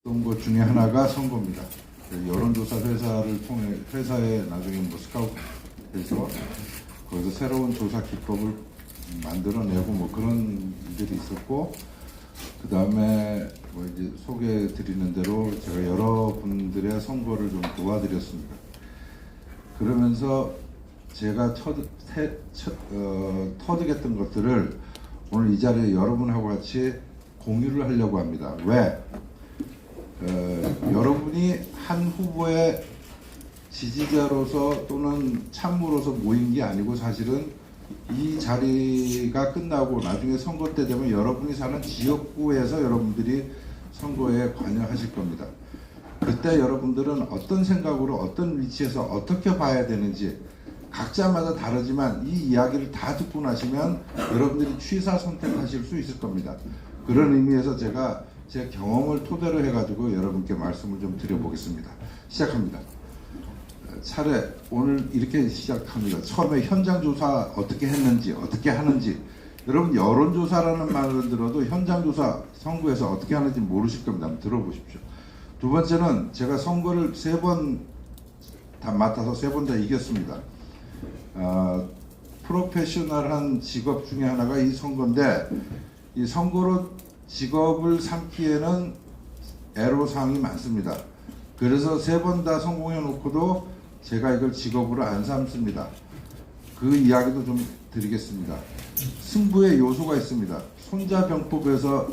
어떤 것 중에 하나가 선거입니다. 여론조사 회사를 통해 회사에 나중에 뭐 스카우트해서 거기서 새로운 조사 기법을 만들어내고 뭐 그런 일들이 있었고, 그 다음에 뭐 이제 소개해 드리는 대로 제가 여러분들의 선거를 좀 도와드렸습니다. 그러면서 제가 터득했던 것들을 오늘 이 자리에 여러분하고 같이 공유를 하려고 합니다. 왜? 여러분이 한 후보의 지지자로서 또는 참모로서 모인 게 아니고, 사실은 이 자리가 끝나고 나중에 선거 때 되면 여러분이 사는 지역구에서 여러분들이 선거에 관여하실 겁니다. 그때 여러분들은 어떤 생각으로 어떤 위치에서 어떻게 봐야 되는지 각자마다 다르지만 이 이야기를 다 듣고 나시면 여러분들이 취사 선택하실 수 있을 겁니다. 그런 의미에서 제가 제 경험을 토대로 해가지고 여러분께 말씀을 좀 드려보겠습니다. 시작합니다. 차례 오늘 이렇게 시작합니다. 처음에 현장조사 어떻게 했는지 어떻게 하는지, 여러분 여론조사라는 말을 들어도 현장조사 선거에서 어떻게 하는지 모르실 겁니다. 한번 들어보십시오. 두 번째는 제가 선거를 3번 다 맡아서 3번 다 이겼습니다. 프로페셔널한 직업 중에 하나가 이 선거인데, 이 선거로 직업을 삼기에는 애로사항이 많습니다. 그래서 3번 다 성공해 놓고도 제가 이걸 직업으로 안 삼습니다. 그 이야기도 좀 드리겠습니다. 승부의 요소가 있습니다. 손자병법에서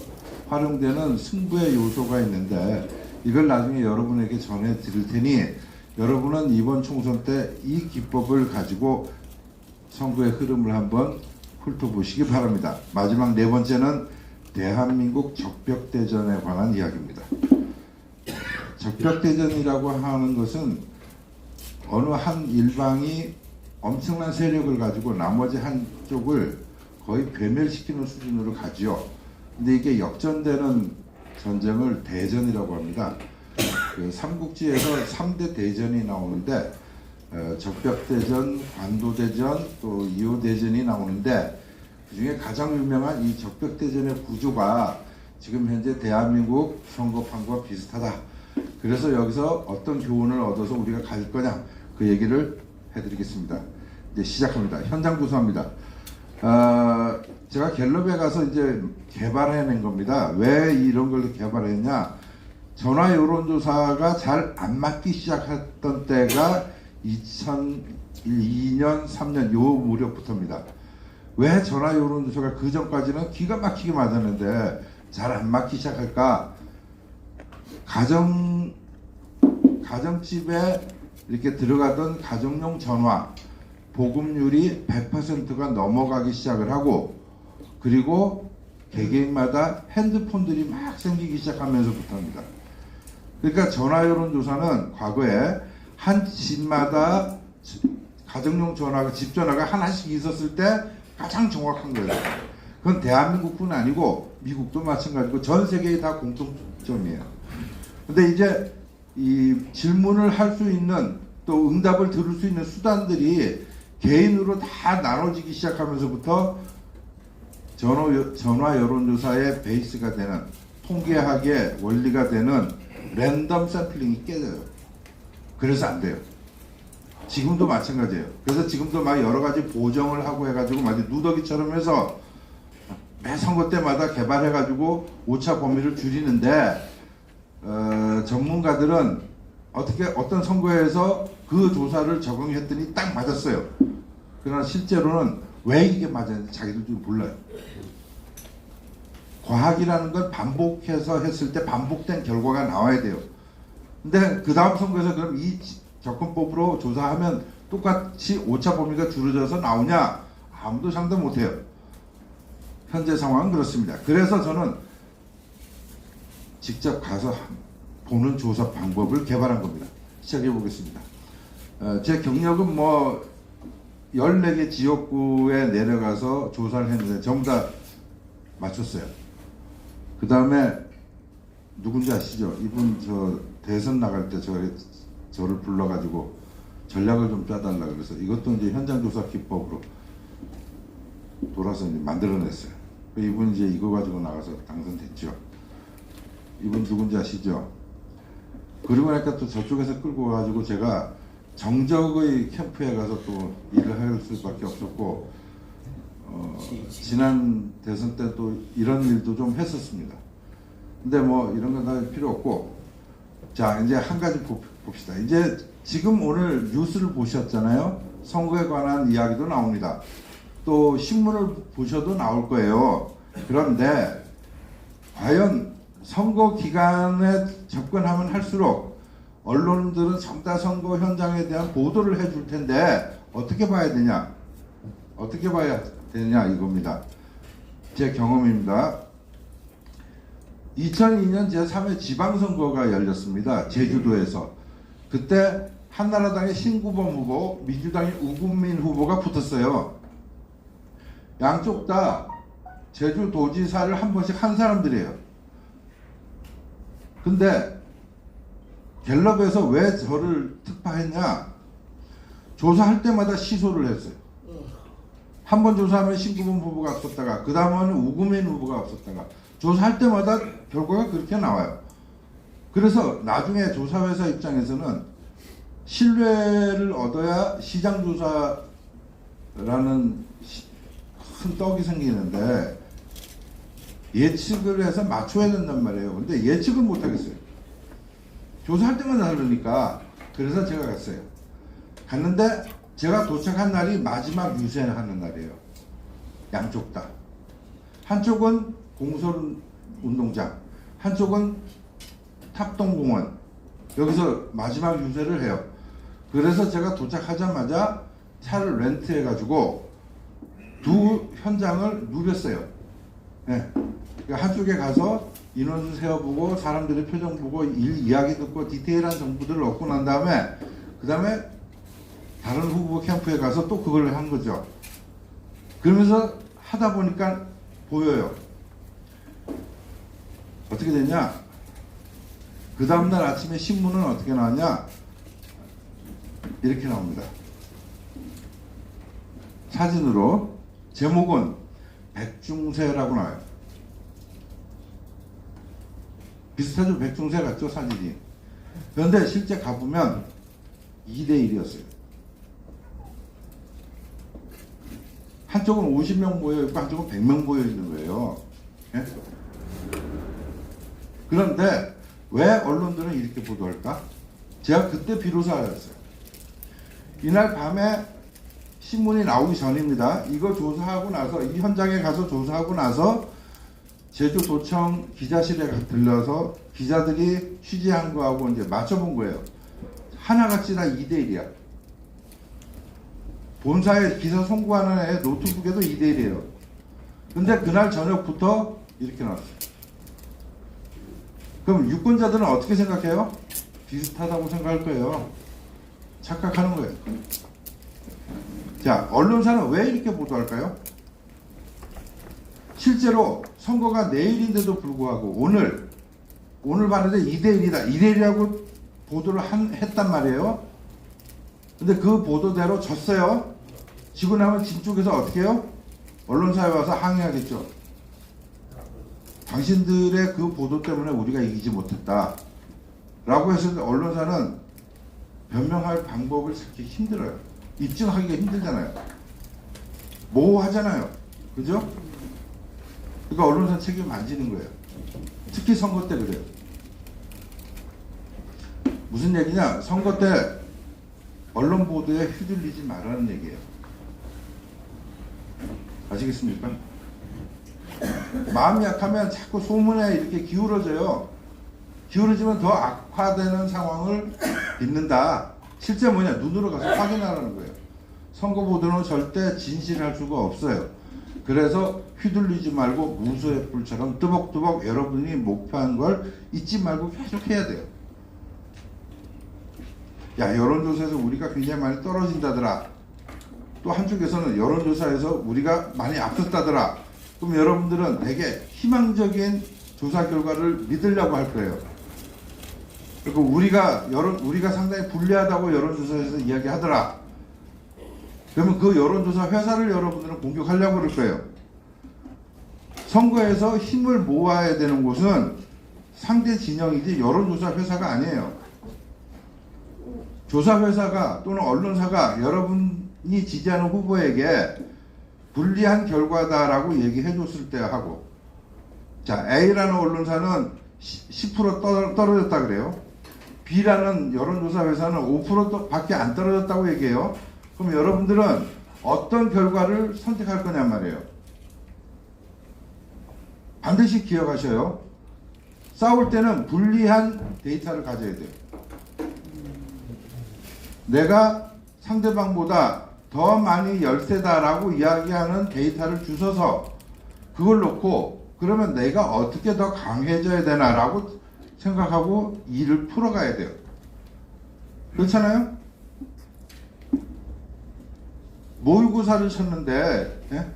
활용되는 승부의 요소가 있는데, 이걸 나중에 여러분에게 전해 드릴 테니 여러분은 이번 총선 때 이 기법을 가지고 선거의 흐름을 한번 훑어보시기 바랍니다. 마지막 4번째는 대한민국 적벽대전에 관한 이야기입니다. 적벽대전이라고 하는 것은 어느 한 일방이 엄청난 세력을 가지고 나머지 한쪽을 거의 괴멸시키는 수준으로 가지요. 근데 이게 역전되는 전쟁을 대전이라고 합니다. 그 삼국지에서 3대 대전이 나오는데, 적벽대전, 관도대전, 또 이호대전이 나오는데, 그 중에 가장 유명한 이 적벽대전의 구조가 지금 현재 대한민국 선거판과 비슷하다. 그래서 여기서 어떤 교훈을 얻어서 우리가 갈 거냐, 그 얘기를 해드리겠습니다. 이제 시작합니다. 현장 조사입니다. 제가 갤럽에 가서 이제 개발해낸 겁니다. 왜 이런 걸 개발했냐? 전화 여론조사가 잘 안 맞기 시작했던 때가 2002년, 3년 요 무렵부터입니다. 왜 전화 여론조사가 그 전까지는 기가 막히게 맞았는데 잘 안 맞기 시작할까? 가정집에 이렇게 들어가던 가정용 전화 보급률이 100%가 넘어가기 시작을 하고, 그리고 개개인마다 핸드폰들이 막 생기기 시작하면서부터입니다. 그러니까 전화 여론조사는 과거에 한 집마다 가정용 전화가, 집 전화가 하나씩 있었을 때 가장 정확한 거예요. 그건 대한민국뿐 아니고 미국도 마찬가지고 전 세계에 다 공통점이에요. 근데 이제 이 질문을 할 수 있는, 또 응답을 들을 수 있는 수단들이 개인으로 다 나눠지기 시작하면서부터 전화 여론조사의 베이스가 되는, 통계학의 원리가 되는 랜덤 샘플링이 깨져요. 그래서 안 돼요. 지금도 마찬가지예요. 그래서 지금도 막 여러 가지 보정을 하고 해가지고 마치 누더기처럼 해서 매 선거 때마다 개발해가지고 오차 범위를 줄이는데, 전문가들은 어떤 선거에서 그 조사를 적용했더니 딱 맞았어요. 그러나 실제로는 왜 이게 맞았는지 자기들도 몰라요. 과학이라는 건 반복해서 했을 때 반복된 결과가 나와야 돼요. 근데 그 다음 선거에서 그럼 이 접근법으로 조사하면 똑같이 오차 범위가 줄어져서 나오냐? 아무도 상담 못해요. 현재 상황은 그렇습니다. 그래서 저는 직접 가서 보는 조사 방법을 개발한 겁니다. 시작해 보겠습니다. 제 경력은 뭐 14개 지역구에 내려가서 조사를 했는데 전부 다 맞췄어요. 그 다음에 누군지 아시죠? 이분 저 대선 나갈 때 저를 불러가지고 전략을 좀 짜달라 그래서 이것도 이제 현장조사 기법으로 돌아서 이제 만들어냈어요. 이분 이제 이거 가지고 나가서 당선됐죠. 이분 누군지 아시죠? 그리고 나니까 또 저쪽에서 끌고 와가지고 제가 정적의 캠프에 가서 또 일을 할 수밖에 없었고, 지난 대선 때 또 이런 일도 좀 했었습니다. 근데 뭐 이런 건 다 필요 없고, 자, 이제 한 가지 봅시다. 이제 지금 오늘 뉴스를 보셨잖아요. 선거에 관한 이야기도 나옵니다. 또 신문을 보셔도 나올 거예요. 그런데 과연 선거 기간에 접근하면 할수록 언론들은 정다 선거 현장에 대한 보도를 해줄 텐데 어떻게 봐야 되냐? 어떻게 봐야 되냐 이겁니다. 제 경험입니다. 2002년 제3회 지방선거가 열렸습니다. 제주도에서. 그때 한나라당의 신구범 후보, 민주당의 우금민 후보가 붙었어요. 양쪽 다 제주도지사를 한 번씩 한 사람들이에요. 근데 갤럽에서 왜 저를 특파했냐? 조사할 때마다 시소를 했어요. 한 번 조사하면 신구범 후보가 없었다가, 그 다음은 우금민 후보가 없었다가, 조사할 때마다 결과가 그렇게 나와요. 그래서 나중에 조사회사 입장에서는 신뢰를 얻어야 시장조사라는 큰 떡이 생기는데 예측을 해서 맞춰야 된단 말이에요. 근데 예측을 못 하겠어요. 조사할 때마다 다르니까. 그래서 제가 갔어요. 갔는데 제가 도착한 날이 마지막 유세하는 날이에요. 양쪽 다. 한쪽은 공설운동장, 한쪽은 탑동공원. 여기서 마지막 유세를 해요. 그래서 제가 도착하자마자 차를 렌트해가지고 두 현장을 누볐어요. 네. 그러니까 한쪽에 가서 인원수 세어보고 사람들의 표정 보고 이야기 듣고 디테일한 정보들을 얻고 난 다음에 그 다음에 다른 후보 캠프에 가서 또 그걸 한 거죠. 그러면서 하다 보니까 보여요. 어떻게 됐냐? 그 다음날 아침에 신문은 어떻게 나왔냐? 이렇게 나옵니다. 사진으로. 제목은 백중세라고 나와요. 비슷하죠? 백중세 같죠? 사진이. 그런데 실제 가보면 2대1이었어요. 한쪽은 50명 모여있고 한쪽은 100명 모여있는 거예요. 예? 그런데 왜 언론들은 이렇게 보도할까? 제가 그때 비로소 알았어요. 이날 밤에 신문이 나오기 전입니다. 이거 조사하고 나서, 이 현장에 가서 조사하고 나서 제주도청 기자실에 들려서 기자들이 취재한 거하고 이제 맞춰본 거예요. 하나같이 다 2대1이야. 본사에 기사 송구하는 애 노트북에도 2대1이에요. 근데 그날 저녁부터 이렇게 나왔어요. 그럼 유권자들은 어떻게 생각해요? 비슷하다고 생각할 거예요. 착각하는 거예요. 자, 언론사는 왜 이렇게 보도할까요? 실제로 선거가 내일인데도 불구하고 오늘 봤는데 2대1이다. 2대1이라고 보도를 했단 말이에요. 근데 그 보도대로 졌어요. 지고 나면 진 쪽에서 어떻게 해요? 언론사에 와서 항의하겠죠. 당신들의 그 보도 때문에 우리가 이기지 못했다. 라고 했을 때 언론사는 변명할 방법을 찾기 힘들어요. 입증하기가 힘들잖아요. 모호하잖아요. 그죠? 그러니까 언론사 책임 안 지는 거예요. 특히 선거 때 그래요. 무슨 얘기냐? 선거 때 언론 보도에 휘둘리지 말라는 얘기예요. 아시겠습니까? 마음이 약하면 자꾸 소문에 이렇게 기울어져요. 기울어지면 더 악화되는 상황을 빚는다. 실제 뭐냐? 눈으로 가서 확인하라는 거예요. 선거 보도는 절대 진실할 수가 없어요. 그래서 휘둘리지 말고 무소의 불처럼 뚜벅뚜벅 여러분이 목표한 걸 잊지 말고 계속 해야 돼요. 야, 여론조사에서 우리가 굉장히 많이 떨어진다더라. 또 한쪽에서는 여론조사에서 우리가 많이 앞섰다더라. 그럼 여러분들은 되게 희망적인 조사 결과를 믿으려고 할 거예요. 그리고 우리가 상당히 불리하다고 여론조사에서 이야기하더라. 그러면 그 여론조사 회사를 여러분들은 공격하려고 그럴 거예요. 선거에서 힘을 모아야 되는 곳은 상대 진영이지 여론조사 회사가 아니에요. 조사회사가 또는 언론사가 여러분이 지지하는 후보에게 불리한 결과다라고 얘기해 줬을 때 하고, 자, A라는 언론사는 10% 떨어졌다 그래요. B라는 여론조사 회사는 5% 밖에 안 떨어졌다고 얘기해요. 그럼 여러분들은 어떤 결과를 선택할 거냔 말이에요. 반드시 기억하셔요. 싸울 때는 불리한 데이터를 가져야 돼요. 내가 상대방보다 더 많이 열세다라고 이야기하는 데이터를 주셔서 그걸 놓고 그러면 내가 어떻게 더 강해져야 되나라고 생각하고 일을 풀어가야 돼요. 그렇잖아요? 모의고사를 쳤는데, 예?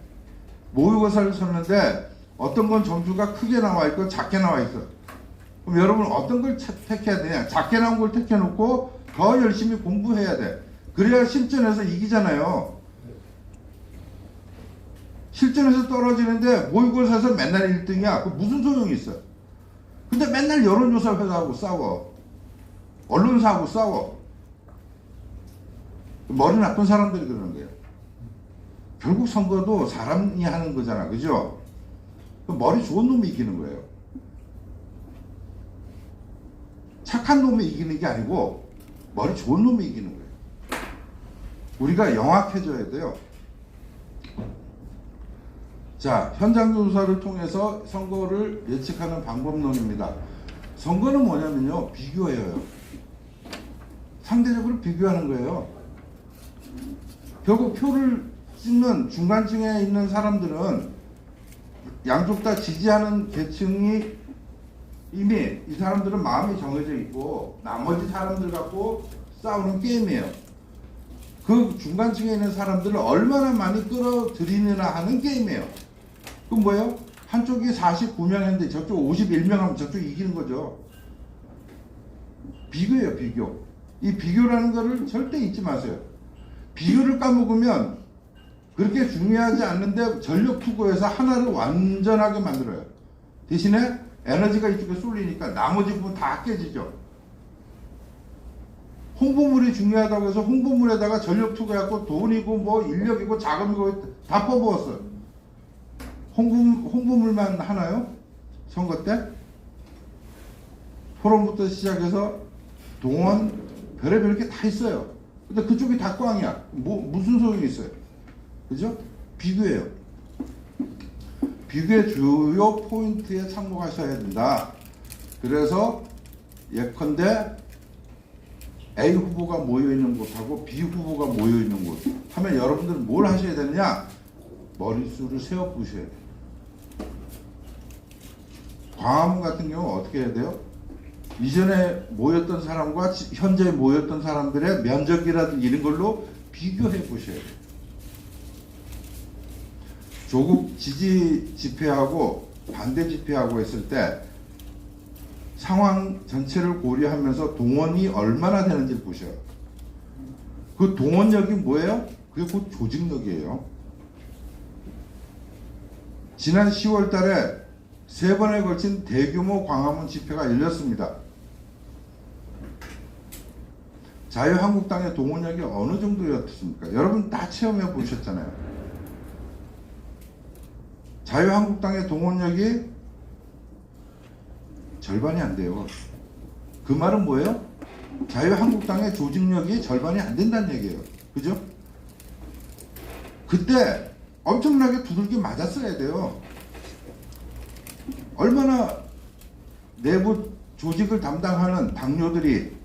모의고사를 쳤는데 어떤 건 점수가 크게 나와 있고 작게 나와 있어. 그럼 여러분 어떤 걸 택해야 되냐? 작게 나온 걸 택해놓고 더 열심히 공부해야 돼. 그래야 실전에서 이기잖아요. 실전에서 떨어지는데 모의고사에서 맨날 1등이야. 그 무슨 소용이 있어? 근데 맨날 여론조사 회사하고 싸워. 언론사하고 싸워. 머리 나쁜 사람들이 그러는 거예요. 결국 선거도 사람이 하는 거잖아. 그죠? 머리 좋은 놈이 이기는 거예요. 착한 놈이 이기는 게 아니고 머리 좋은 놈이 이기는 거예요. 우리가 영악해져야 돼요. 자, 현장 조사를 통해서 선거를 예측하는 방법론입니다. 선거는 뭐냐면요, 비교예요. 상대적으로 비교하는 거예요. 결국 표를 찍는 중간층에 있는 사람들은 양쪽 다 지지하는 계층이 이미 이 사람들은 마음이 정해져 있고 나머지 사람들 갖고 싸우는 게임이에요. 그 중간층에 있는 사람들을 얼마나 많이 끌어들이느냐 하는 게임이에요. 그럼 뭐예요? 한쪽이 49명 했는데 저쪽 51명 하면 저쪽이 이기는 거죠. 비교예요, 비교. 이 비교라는 거를 절대 잊지 마세요. 비교를 까먹으면 그렇게 중요하지 않는데 전력 투구해서 하나를 완전하게 만들어요. 대신에 에너지가 이쪽에 쏠리니까 나머지 부분 다 깨지죠. 홍보물이 중요하다고 해서 홍보물에다가 전력 투구해갖고 돈이고 뭐 인력이고 자금이고 다 퍼부었어요. 홍보물만 하나요? 선거 때? 포럼부터 시작해서 동원 별의별 게 다 있어요. 근데 그쪽이 다 꽝이야. 무슨 소용이 있어요? 그죠? 비교예요. 비교의 주요 포인트에 참고하셔야 된다. 그래서 예컨대 A 후보가 모여있는 곳하고 B 후보가 모여있는 곳 하면 여러분들은 뭘 하셔야 되느냐? 머릿수를 세워 보셔야 돼요. 광화문 같은 경우 어떻게 해야 돼요? 이전에 모였던 사람과 현재 모였던 사람들의 면적이라든지 이런 걸로 비교해 보셔야 돼요. 조국 지지 집회하고 반대 집회하고 했을 때 상황 전체를 고려하면서 동원이 얼마나 되는지 보셔요. 그 동원력이 뭐예요? 그게 곧 조직력이에요. 지난 10월 달에 3번에 걸친 대규모 광화문 집회가 열렸습니다. 자유한국당의 동원력이 어느 정도였습니까? 여러분 다 체험해 보셨잖아요. 자유한국당의 동원력이 절반이 안 돼요. 그 말은 뭐예요? 자유한국당의 조직력이 절반이 안 된다는 얘기예요. 그죠? 그때 엄청나게 두들겨 맞았어야 돼요. 얼마나 내부 조직을 담당하는 당뇨들이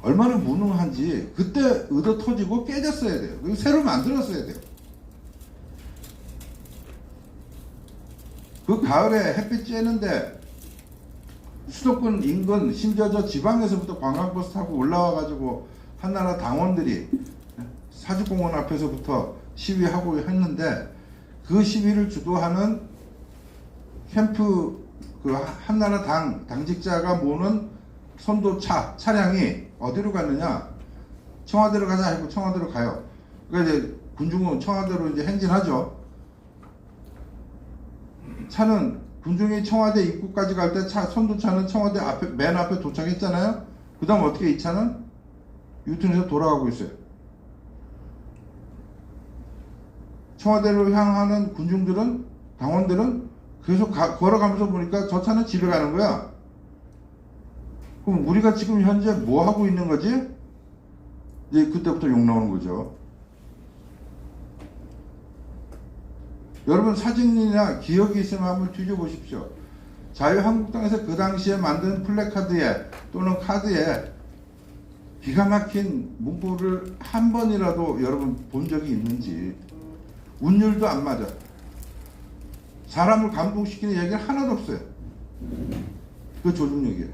얼마나 무능한지 그때 얻어 터지고 깨졌어야 돼요. 그리고 새로 만들었어야 돼요. 그 가을에 햇빛 쬐는데 수도권 인근 심지어 저 지방에서부터 관광버스 타고 올라와가지고 한나라 당원들이 사직공원 앞에서부터 시위하고 했는데 그 시위를 주도하는 캠프 그 한나라 당직자가 모는 선도차 차량이 어디로 갔느냐? 청와대로 가자 하고 청와대로 가요. 그러니까 이제 군중은 청와대로 이제 행진하죠. 차는 군중이 청와대 입구까지 갈 때 선도차는 청와대 앞에 맨 앞에 도착했잖아요. 그 다음 어떻게 이 차는 유턴해서 돌아가고 있어요. 청와대로 향하는 군중들은, 당원들은 계속 걸어가면서 보니까 저 차는 집에 가는 거야. 그럼 우리가 지금 현재 뭐 하고 있는 거지? 이제 그때부터 욕 나오는 거죠. 여러분 사진이나 기억이 있으면 한번 뒤져보십시오. 자유한국당에서 그 당시에 만든 플래카드에 또는 카드에 기가 막힌 문구를 한 번이라도 여러분 본 적이 있는지. 운율도 안 맞아. 사람을 감동시키는 얘기가 하나도 없어요. 그 조직력이에요.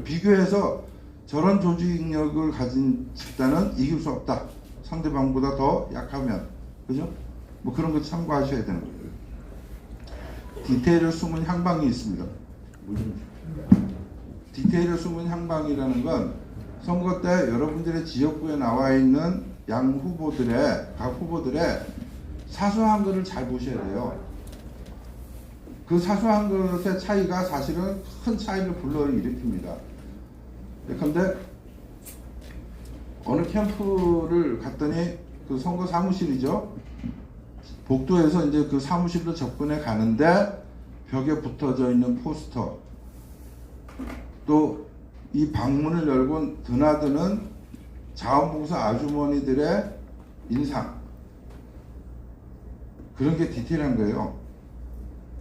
비교해서 저런 조직력을 가진 집단은 이길 수 없다. 상대방보다 더 약하면. 그죠? 뭐 그런 거 참고하셔야 되는 거예요. 디테일을 숨은 향방이 있습니다. 디테일을 숨은 향방이라는 건 선거 때 여러분들의 지역구에 나와 있는 각 후보들의 사소한 것을 잘 보셔야 돼요. 그 사소한 것의 차이가 사실은 큰 차이를 불러일으킵니다. 그런데 어느 캠프를 갔더니 그 선거 사무실이죠. 복도에서 이제 그 사무실로 접근해 가는데 벽에 붙어져 있는 포스터, 또 이 방문을 열고 드나드는 자원봉사 아주머니들의 인상, 그런 게 디테일한 거예요.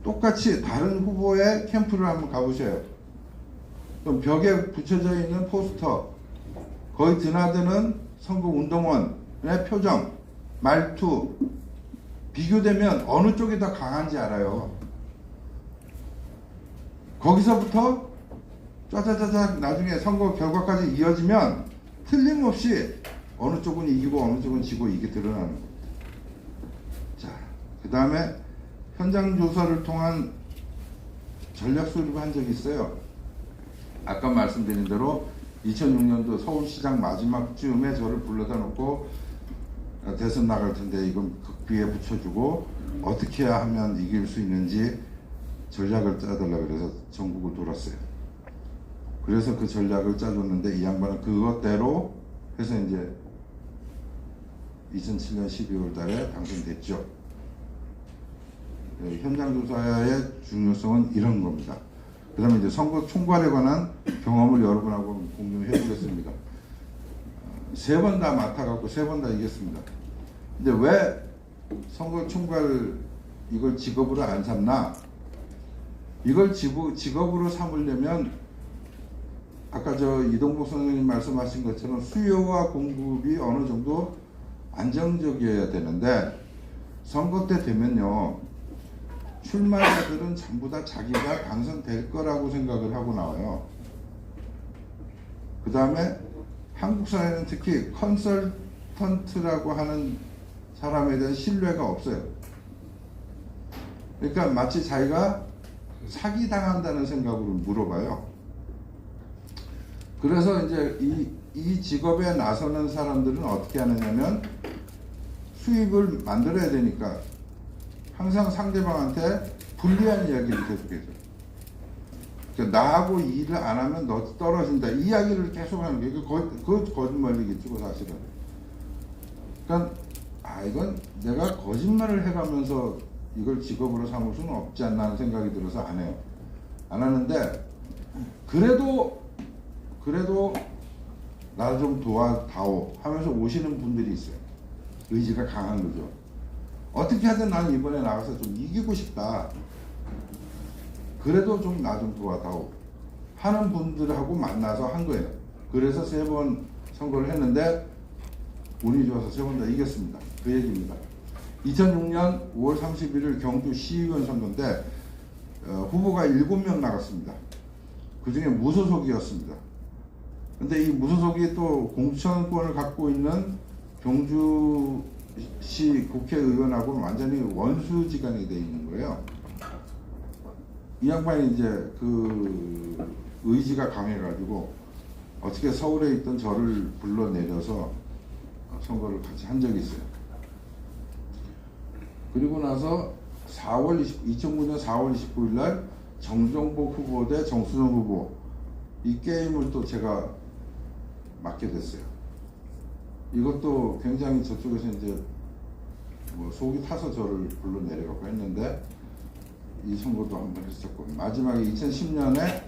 똑같이 다른 후보의 캠프를 한번 가보세요. 그럼 벽에 붙여져 있는 포스터, 거의 드나드는 선거운동원의 표정, 말투, 비교되면 어느 쪽이 더 강한지 알아요. 거기서부터 짜자자자 나중에 선거 결과까지 이어지면 틀림없이 어느 쪽은 이기고 어느 쪽은 지고 이게 드러나는 겁니다. 자, 그 다음에 현장 조사를 통한 전략 수립을 한 적이 있어요. 아까 말씀드린 대로 2006년도 서울시장 마지막 쯤에 저를 불러다 놓고 대선 나갈 텐데 이건 극비에 붙여주고 어떻게 하면 이길 수 있는지 전략을 짜달라고 그래서 전국을 돌았어요. 그래서 그 전략을 짜줬는데 이 양반은 그것대로 해서 이제 2007년 12월 달에 당선됐죠. 현장 조사의 중요성은 이런 겁니다. 그 다음에 이제 선거 총괄에 관한 경험을 여러분하고 공유해 주겠습니다. 3번 다 맡아갖고 3번 다 이겼습니다. 근데 왜 선거 총괄 이걸 직업으로 안 삼나? 이걸 직업으로 삼으려면 아까 저 이동복 선생님 말씀하신 것처럼 수요와 공급이 어느 정도 안정적이어야 되는데 선거 때 되면요, 출마자들은 전부 다 자기가 당선될 거라고 생각을 하고 나와요. 그 다음에 한국 사회는 특히 컨설턴트라고 하는 사람에 대한 신뢰가 없어요. 그러니까 마치 자기가 사기당한다는 생각으로 물어봐요. 그래서 이제 이 직업에 나서는 사람들은 어떻게 하느냐면 수입을 만들어야 되니까 항상 상대방한테 불리한 이야기를 계속해서, 그러니까 나하고 일을 안 하면 너 떨어진다 이 이야기를 계속 하는 게 그 거짓말이겠죠 사실은. 그러니까 이건 내가 거짓말을 해가면서 이걸 직업으로 삼을 수는 없지 않나 하는 생각이 들어서 안 해요. 안 하는데 그래도 나 좀 도와다오 하면서 오시는 분들이 있어요. 의지가 강한 거죠. 어떻게 하든 나는 이번에 나가서 좀 이기고 싶다. 그래도 좀 나 좀 도와다오 하는 분들하고 만나서 한 거예요. 그래서 3번 선거를 했는데 운이 좋아서 3번 다 이겼습니다. 그 얘기입니다. 2006년 5월 31일 경주 시의원 선거인데 후보가 7명 나갔습니다. 그 중에 무소속이었습니다. 근데 이 무소속이 또 공천권을 갖고 있는 경주시 국회의원하고는 완전히 원수지간이 되어 있는 거예요. 이 양반이 이제 그 의지가 강해가지고 어떻게 서울에 있던 저를 불러내려서 선거를 같이 한 적이 있어요. 그리고 나서 2009년 4월 29일 날 정정복 후보 대 정수정 후보 이 게임을 또 제가 맡게 됐어요. 이것도 굉장히 저쪽에서 이제 뭐 속이 타서 저를 불러 내려가고 했는데 이 선거도 한번 했었고, 마지막에 2010년에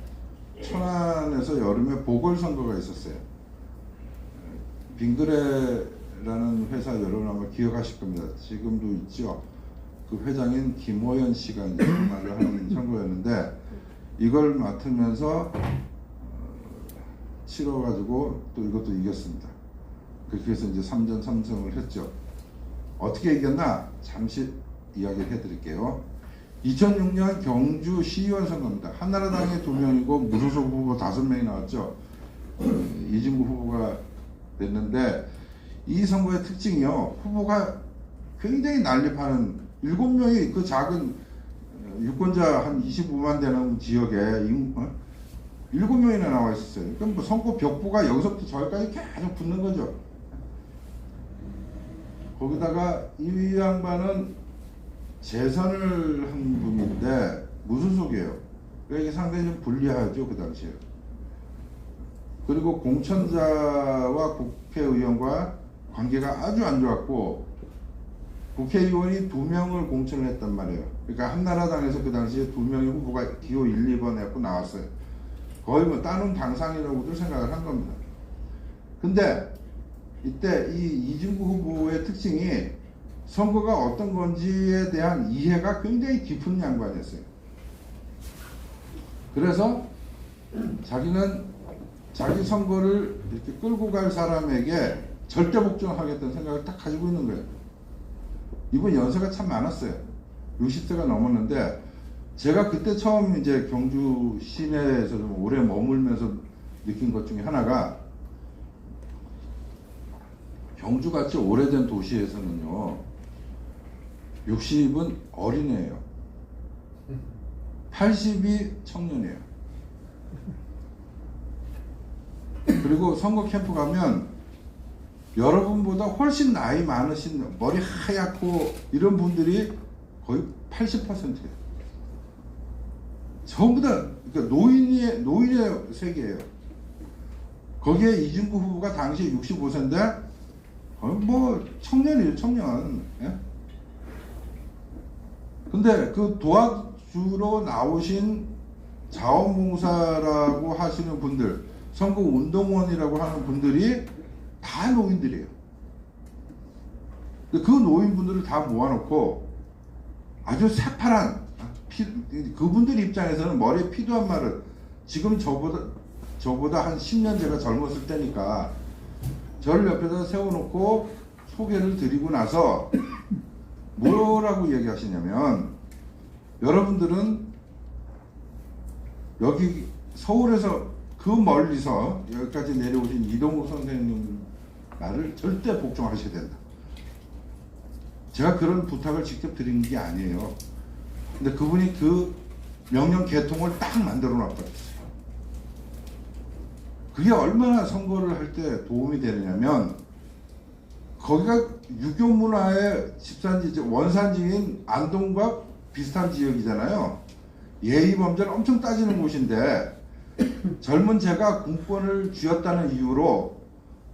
천안에서 여름에 보궐선거가 있었어요. 빙그레라는 회사 여러분 아마 기억하실 겁니다. 지금도 있죠. 그 회장인 김호연 씨가 이제 말을 하는 선거였는데 이걸 맡으면서 치러가지고 또 이것도 이겼습니다. 그렇게 해서 이제 3전 3승을 했죠. 어떻게 이겼나? 잠시 이야기를 해드릴게요. 2006년 경주 시의원 선거입니다. 한나라당에 2명이고 무소속 후보 5명이 나왔죠. 이진구 후보가 됐는데 이 선거의 특징이요. 후보가 굉장히 난립하는 7명이 그 작은 유권자 한 25만 되는 지역에 7명이나 나와 있었어요. 그럼 뭐 선거 벽보가 여기서부터 저기까지 계속 붙는 거죠. 거기다가 이 양반은 재선을 한 분인데 무소속이에요. 그러니까 상당히 좀 불리하죠, 그 당시에. 그리고 공천자와 국회의원과 관계가 아주 안 좋았고 국회의원이 2명을 공천을 했단 말이에요. 그러니까 한나라당에서 그 당시에 2명의 후보가 기호 1, 2번 해갖고 나왔어요. 거의 뭐 따놓은 당상이라고들 생각을 한 겁니다. 근데 이때 이 이진구 후보의 특징이 선거가 어떤 건지에 대한 이해가 굉장히 깊은 양반이었어요. 그래서 자기는 자기 선거를 이렇게 끌고 갈 사람에게 절대 복종하겠다는 생각을 딱 가지고 있는 거예요. 이분 연세가 참 많았어요. 60세가 넘었는데 제가 그때 처음 이제 경주 시내에서 좀 오래 머물면서 느낀 것 중에 하나가 경주같이 오래된 도시에서는요 60은 어린애예요. 80이 청년이에요. 그리고 선거 캠프 가면 여러분보다 훨씬 나이 많으신 머리 하얗고 이런 분들이 거의 80%예요. 전부 다 그러니까 노인의 세계예요. 거기에 이진구 후보가 당시 65세인데 뭐 청년이에요, 청년. 예? 근데 그 도와주러 나오신 자원봉사라고 하시는 분들, 선거운동원이라고 하는 분들이 다 노인들이에요. 그 노인분들을 다 모아놓고 아주 새파란 그분들 입장에서는 머리에 피도 한 마를 지금 저보다 한 10년 제가 젊었을 때니까 저를 옆에다 세워놓고 소개를 드리고 나서 뭐라고 얘기하시냐면 여러분들은 여기 서울에서 그 멀리서 여기까지 내려오신 이동욱 선생님 말을 절대 복종하셔야 된다. 제가 그런 부탁을 직접 드린 게 아니에요. 근데 그분이 그 명령 개통을 딱 만들어 놨거든요. 그게 얼마나 선거를 할 때 도움이 되느냐면 거기가 유교 문화의 집산지, 원산지인 안동과 비슷한 지역이잖아요. 예의 범죄를 엄청 따지는 곳인데 젊은 제가 군권을 쥐었다는 이유로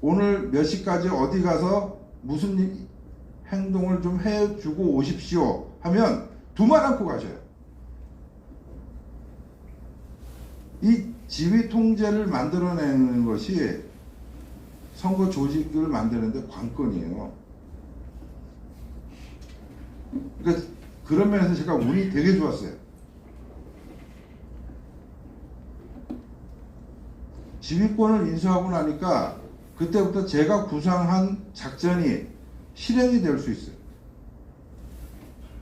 오늘 몇 시까지 어디 가서 무슨 행동을 좀 해주고 오십시오 하면 두말 않고 가셔요. 이 지휘 통제를 만들어내는 것이 선거 조직을 만드는데 관건이에요. 그러니까 그런 면에서 제가 운이 되게 좋았어요. 지휘권을 인수하고 나니까 그때부터 제가 구상한 작전이 실행이 될 수 있어요.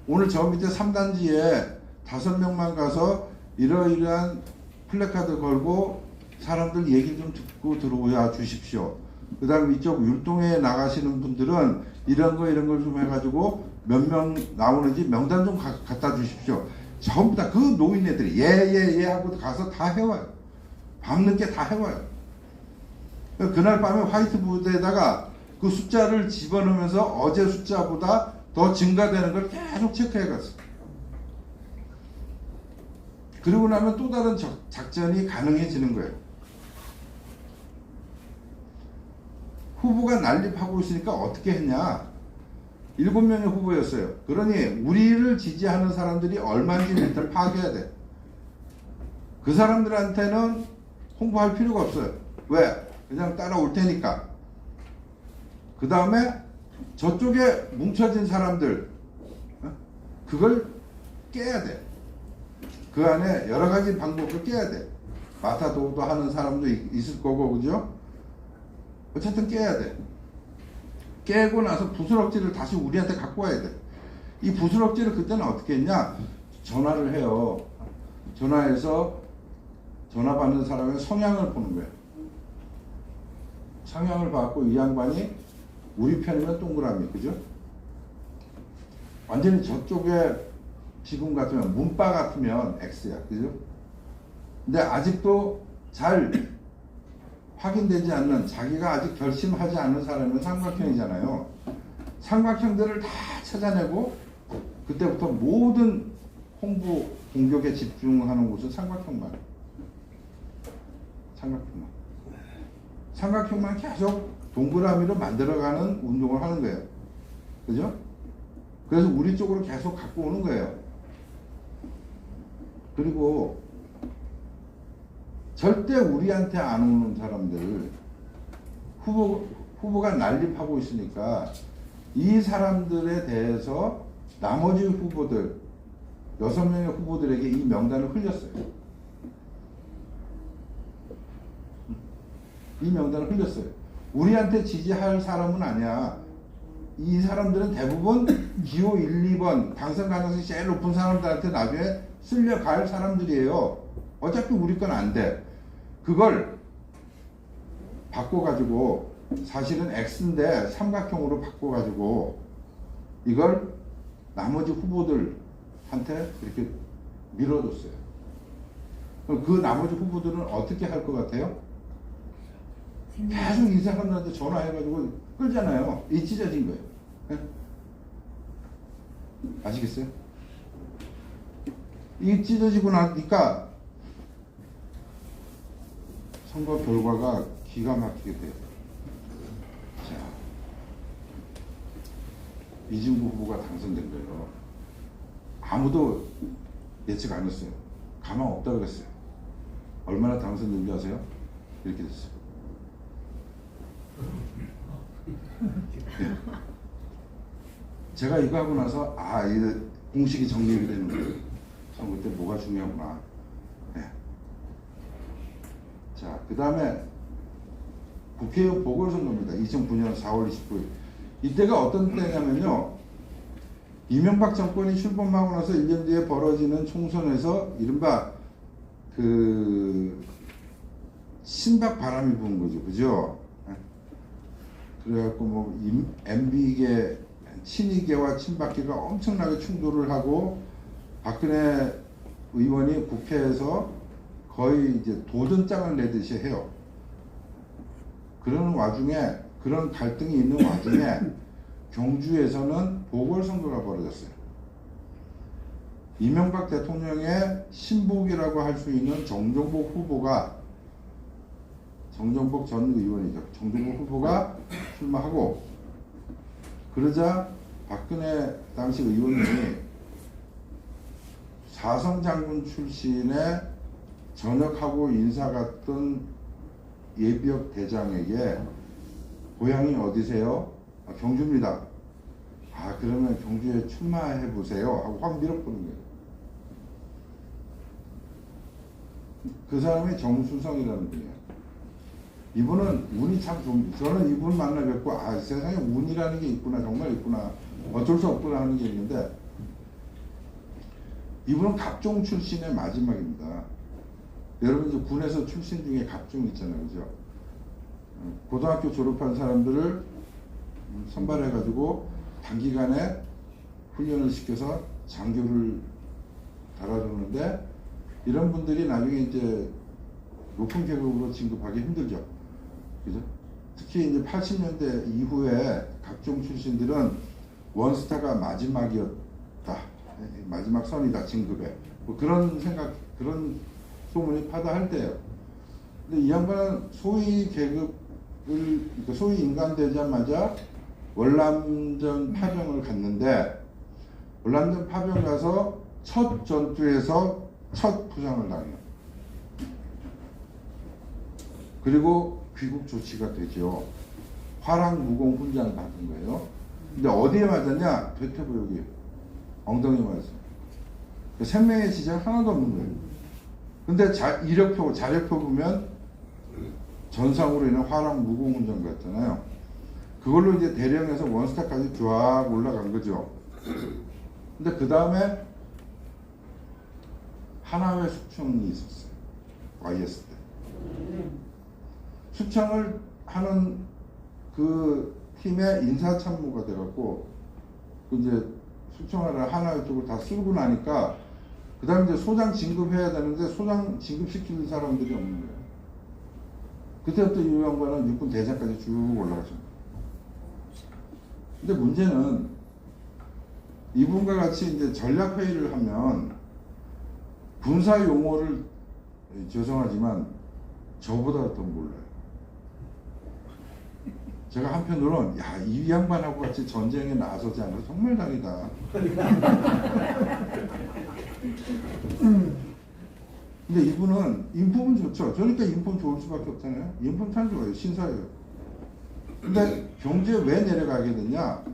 오늘 저 밑에 3단지에 5명만 가서 이러이러한 플래카드 걸고 사람들 얘기 좀 듣고 들어오야 주십시오. 그 다음에 이쪽 율동에 나가시는 분들은 이런 걸 좀 해가지고 몇 명 나오는지 명단 좀 갖다 주십시오. 전부 다 그 노인네들이 예 하고 가서 다 해와요. 밤늦게 다 해와요. 그날 밤에 화이트보드에다가 그 숫자를 집어넣으면서 어제 숫자보다 더 증가되는 걸 계속 체크해 갔어요. 그리고 나면 또 다른 작전이 가능해지는 거예요. 후보가 난립하고 있으니까 어떻게 했냐? 7명의 후보였어요. 그러니 우리를 지지하는 사람들이 얼마인지 멘트를 파악해야 돼. 그 사람들한테는 홍보할 필요가 없어요. 왜? 그냥 따라올 테니까. 그 다음에 저쪽에 뭉쳐진 사람들, 그걸 깨야 돼. 그 안에 여러 가지 방법을 깨야 돼. 마타도도 하는 사람도 있을 거고, 그죠? 어쨌든 깨야 돼. 깨고 나서 부스럭지를 다시 우리한테 갖고 와야 돼. 이 부스럭지를 그때는 어떻게 했냐? 전화를 해요. 전화해서 전화 받는 사람의 성향을 보는 거예요. 성향을 받고 이 양반이 우리 편이면 동그라미, 그죠? 완전히 저쪽에 지금 같으면 문바 같으면 X야, 그죠? 근데 아직도 잘 확인되지 않는, 자기가 아직 결심하지 않은 사람은 삼각형이잖아요. 삼각형들을 다 찾아내고 그때부터 모든 홍보 공격에 집중하는 곳은 삼각형만. 삼각형만 계속 동그라미로 만들어가는 운동을 하는 거예요. 그죠? 그래서 우리 쪽으로 계속 갖고 오는 거예요. 그리고 절대 우리한테 안 오는 사람들, 후보가 난립하고 있으니까 이 사람들에 대해서 나머지 후보들, 6명의 후보들에게 이 명단을 흘렸어요. 이 명단을 흘렸어요. 우리한테 지지할 사람은 아니야. 이 사람들은 대부분 기호 1, 2번 당선 가능성이 제일 높은 사람들한테 나중에 쓸려갈 사람들이에요. 어차피 우리 건 안 돼. 그걸 바꿔가지고 사실은 X인데 삼각형으로 바꿔가지고 이걸 나머지 후보들한테 이렇게 밀어줬어요. 그럼 그 나머지 후보들은 어떻게 할 것 같아요? 계속 이 사람들한테 전화해가지고 끌잖아요. 이 찢어진 거예요. 네? 아시겠어요? 이 찢어지고 나니까 선거 결과가 기가 막히게 돼요. 자, 이진구 후보가 당선된 거예요. 아무도 예측 안 했어요. 가망 없다 그랬어요. 얼마나 당선된지 아세요? 이렇게 됐어요. 네. 제가 이거 하고 나서 이 공식이 정립이 되는 거예요. 선거 때 뭐가 중요하구나. 네. 자, 그 다음에 국회의원 보궐선거입니다. 2009년 4월 29일. 이때가 어떤 때냐면요. 이명박 정권이 출범하고 나서 1년 뒤에 벌어지는 총선에서 이른바 신박 바람이 부는 거죠. 그죠? 그래갖고 MB계, 친이계와 친박계가 엄청나게 충돌을 하고 박근혜 의원이 국회에서 거의 이제 도전장을 내듯이 해요. 그런 와중에, 그런 갈등이 있는 와중에 경주에서는 보궐선거가 벌어졌어요. 이명박 대통령의 신복이라고 할 수 있는 정종복 후보가, 정종복 전 의원이죠. 정종복 후보가 출마하고, 그러자 박근혜 당시 의원이 사성장군 출신의 전역하고 인사 갔던 예비역 대장에게 고향이 어디세요? 경주입니다. 그러면 경주에 출마해 보세요 하고 확 밀어보는 거예요. 그 사람이 정수성이라는 분이에요. 이분은 운이 참 좋습니다. 저는 이분 만나 뵙고 세상에 운이라는 게 있구나, 정말 있구나, 어쩔 수 없구나 하는 게 있는데, 이분은 갑종 출신의 마지막입니다. 여러분 이제 군에서 출신 중에 갑종 있잖아요, 그죠? 고등학교 졸업한 사람들을 선발해가지고 단기간에 훈련을 시켜서 장교를 달아주는데, 이런 분들이 나중에 이제 높은 계급으로 진급하기 힘들죠. 그죠? 특히 이제 80년대 이후에 각종 출신들은 원스타가 마지막이었다. 마지막 선이다, 진급에. 뭐 그런 생각, 그런 소문이 파다할 때예요. 근데 이 양반은 소위 계급 소위 인간되자마자 월남전 파병을 갔는데 월남전 파병 가서 첫 전투에서 첫 부상을 당해요. 그리고 귀국 조치가 되죠. 화랑무공 훈장 받은 거예요. 근데 어디에 맞았냐? 대퇴부 여기 엉덩이에 맞았어요. 생명의 지장 하나도 없는 거예요. 근데 이력표, 자력표 보면 전상으로 인한 화랑무공 훈장 같잖아요. 그걸로 이제 대령에서 원스타까지 쫙 올라간 거죠. 근데 그 다음에 하나회 숙청이 있었어요. YS 때. 숙청을 하는 그 팀의 인사참모가 돼갖고 이제 숙청을 하나회 쪽을 다 쓸고 나니까 그 다음에 이제 소장 진급해야 되는데 소장 진급시키는 사람들이 없는 거예요. 그때부터 이 양반은 육군 대장까지 쭉 올라가죠. 근데 문제는 이분과 같이 이제 전략회의를 하면 군사 용어를 죄송하지만 저보다 더 몰라요. 제가 한편으로는 야, 이 양반하고 같이 전쟁에 나서지 않아서 정말 다행이다. 근데 이분은 인품은 좋죠. 그러니까 인품 좋을 수밖에 없잖아요. 인품 참 좋아요. 신사예요. 근데 경주에 왜 내려가게 됐냐?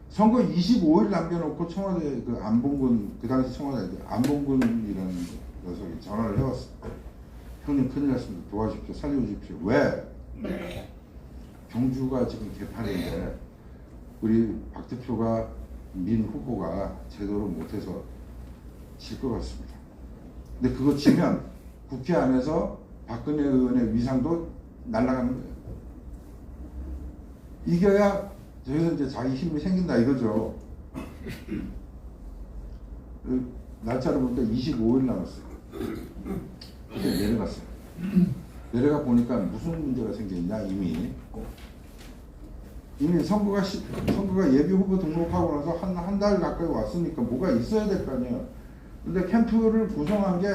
선거 25일 남겨놓고 청와대 그 안봉근, 그 당시 청와대 안봉근이라는 녀석이 전화를 해왔어요. 형님 큰일 났습니다. 도와주십시오. 살려주십시오. 왜? 경주가 지금 개판인데 우리 박 대표가 민 후보가 제대로 못해서 질 것 같습니다. 근데 그거 지면 국회 안에서 박근혜 의원의 위상도 날아가는 거예요. 이겨야 저기서 이제 자기 힘이 생긴다 이거죠. 날짜를 보니까 25일 남았어요. 그래서 내려갔어요. 내려가 보니까 무슨 문제가 생겼냐 이미 선거가 예비 후보 등록하고 나서 한 달 가까이 왔으니까 뭐가 있어야 될 거 아니에요. 근데 캠프를 구성한 게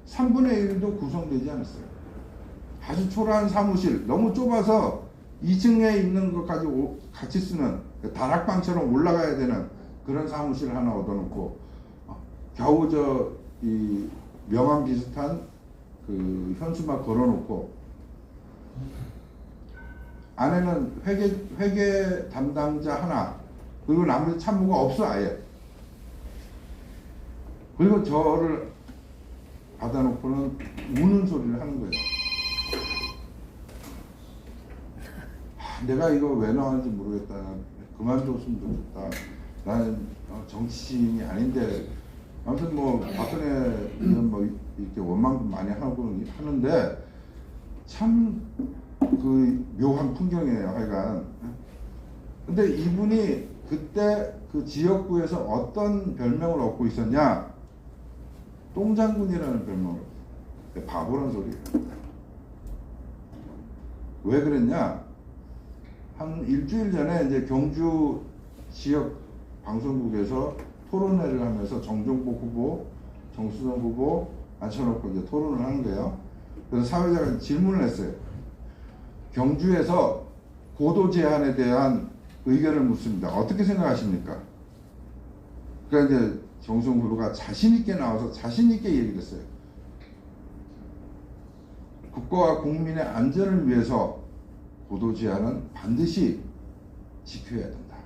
3분의 1도 구성되지 않았어요. 아주 초라한 사무실, 너무 좁아서 2층에 있는 것까지 같이 쓰는 다락방처럼 올라가야 되는 그런 사무실 하나 얻어놓고 겨우 이 명함 비슷한 그 현수막 걸어놓고 안에는 회계 담당자 하나 그리고 나머지 참모가 없어 아예. 그리고 저를 받아놓고는 우는 소리를 하는 거예요. 내가 이거 왜 나왔는지 모르겠다. 그만뒀으면 좋겠다. 나는 정치인이 아닌데 아무튼 뭐 박근혜 의원 뭐 이렇게 원망도 많이 하고 하는데 참 그 묘한 풍경이에요. 하여간. 근데 이분이 그때 그 지역구에서 어떤 별명을 얻고 있었냐? 똥장군이라는 별명을 얻었어요. 바보란 소리예요. 왜 그랬냐? 한 일주일 전에 이제 경주 지역 방송국에서 토론회를 하면서 정종복 후보, 정수정 후보 앉혀놓고 이제 토론을 하는 거예요. 그래서 사회자가 질문을 했어요. 경주에서 고도 제한에 대한 의견을 묻습니다. 어떻게 생각하십니까? 그러니까 이제 정수정 후보가 자신있게 나와서 자신있게 얘기를 했어요. 국가와 국민의 안전을 위해서 고도 제한은 반드시 지켜야 된다.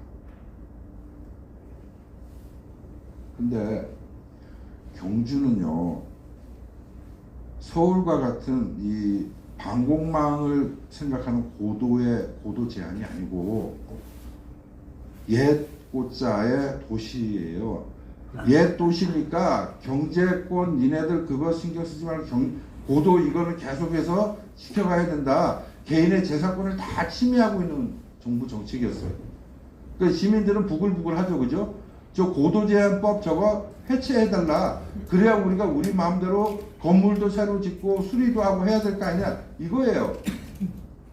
근데 경주는요, 서울과 같은 이 방공망을 생각하는 고도 제한이 아니고 옛 고자의 도시예요. 옛 도시니까 경제권 니네들 그거 신경 쓰지 말고 고도 이거는 계속해서 지켜가야 된다. 개인의 재산권을 다 침해하고 있는 정부 정책이었어요. 그러니까 시민들은 부글부글 하죠, 그죠? 저 고도제한법 저거 해체해달라. 그래야 우리가 우리 마음대로 건물도 새로 짓고 수리도 하고 해야 될 거 아니냐 이거예요.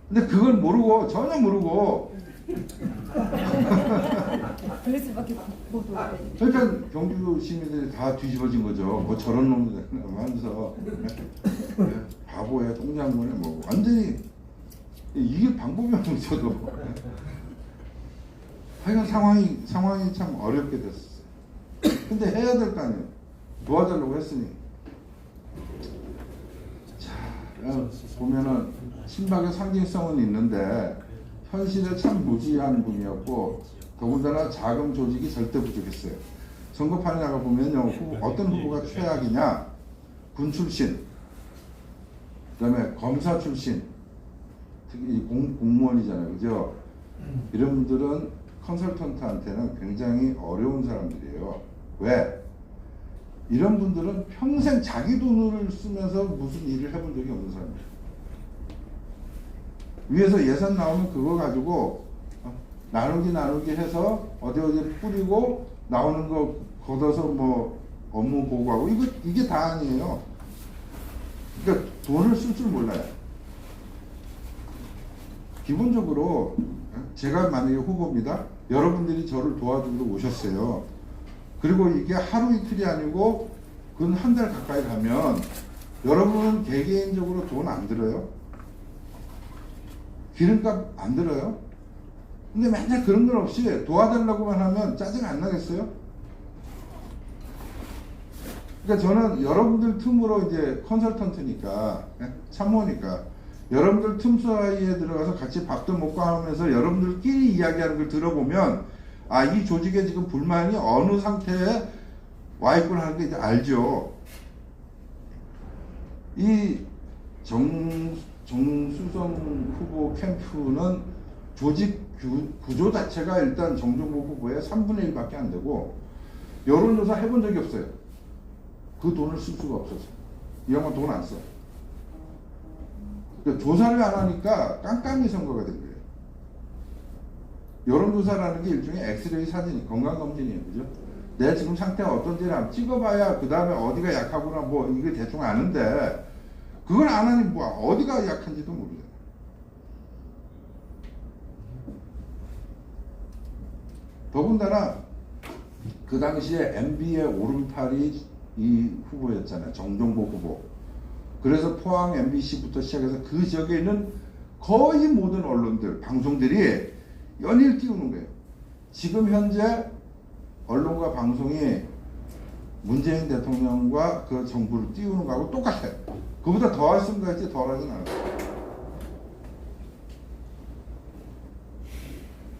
근데 그걸 모르고 전혀 모르고 그럴 수밖에 못. 그러니까 경주 시민들이 다 뒤집어진 거죠. 뭐 저런 놈들 하면서 바보야 똥장군에 뭐 완전히 이길 방법이 없는 저도. 하여간 상황이 참 어렵게 됐었어요. 근데 해야 될 거 아니에요. 도와달라고 했으니. 자, 보면은 신박의 상징성은 있는데 현실에 참 무지한 분이었고 더군다나 자금 조직이 절대 부족했어요. 선거판에 나가 보면요, 어떤 후보가 최악이냐? 군 출신, 그다음에 검사 출신, 특히 공무원이잖아요, 그죠? 이런 분들은 컨설턴트한테는 굉장히 어려운 사람들이에요. 왜? 이런 분들은 평생 자기 돈을 쓰면서 무슨 일을 해본 적이 없는 사람이에요. 위에서 예산 나오면 그거 가지고 나누기 해서 어디 뿌리고 나오는 거 걷어서 뭐 업무 보고하고 이게 다 아니에요. 그러니까 돈을 쓸 줄 몰라요. 기본적으로 제가 만약에 후보입니다. 여러분들이 저를 도와주러 오셨어요. 그리고 이게 하루 이틀이 아니고 그건 한 달 가까이 가면 여러분은 개개인적으로 돈 안 들어요? 기름값 안 들어요? 근데 맨날 그런 건 없이 도와달라고만 하면 짜증 안 나겠어요? 그러니까 저는 여러분들 틈으로 이제 컨설턴트니까, 참모니까, 여러분들 틈 사이에 들어가서 같이 밥도 먹고 하면서 여러분들끼리 이야기하는 걸 들어보면, 아, 이 조직에 지금 불만이 어느 상태에 와 있구나 하는 게 이제 알죠. 이 정수성 후보 캠프는 조직 구조 자체가 일단 정종보 후보의 3분의 1밖에 안 되고, 여론조사 해본 적이 없어요. 그 돈을 쓸 수가 없어서. 이 양반 돈 안 써. 그러니까 조사를 안 하니까 깜깜이 선거가 된 거예요. 여론조사라는 게 일종의 엑스레이 사진, 건강검진이에요. 그죠? 내 지금 상태가 어떤지를 한번 찍어봐야 그 다음에 어디가 약하구나 뭐 이게 대충 아는데 그걸 안 하니 뭐 어디가 약한지도 모르잖아요. 더군다나 그 당시에 MB의 오른팔이 이 후보였잖아요. 정종보 후보. 그래서 포항 MBC부터 시작해서 그 지역에 있는 거의 모든 언론들, 방송들이 연일 띄우는 거예요. 지금 현재 언론과 방송이 문재인 대통령과 그 정부를 띄우는 거하고 똑같아요. 그보다 더 했으면 했지 덜 하진 않았어요.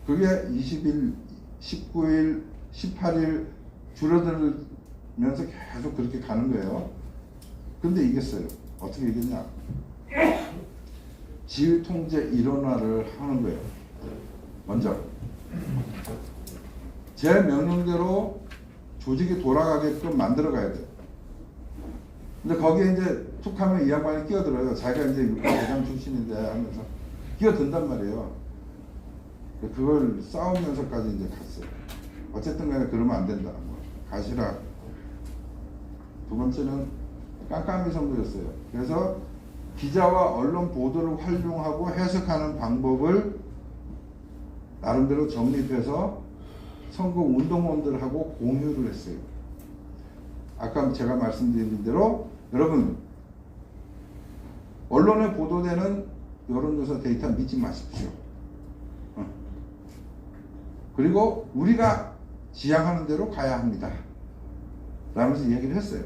그게 20일, 19일, 18일 줄어들면서 계속 그렇게 가는 거예요. 근데 이겼어요. 어떻게 이겼냐? 지휘 통제 일원화를 하는 거예요. 먼저 제 명령대로 조직이 돌아가게끔 만들어 가야 돼요. 근데 거기에 이제 툭 하면 이 양반이 끼어들어요. 자기가 이제 육군대장 출신인데 하면서 끼어든단 말이에요. 그걸 싸우면서까지 이제 갔어요. 어쨌든 간에 그러면 안 된다. 뭐 가시라. 두 번째는 깜깜이 선거였어요. 그래서 기자와 언론 보도를 활용하고 해석하는 방법을 나름대로 정립해서 선거 운동원들하고 공유를 했어요. 아까 제가 말씀드린 대로 여러분 언론에 보도되는 여론조사 데이터 믿지 마십시오. 그리고 우리가 지향하는 대로 가야 합니다. 라면서 얘기를 했어요.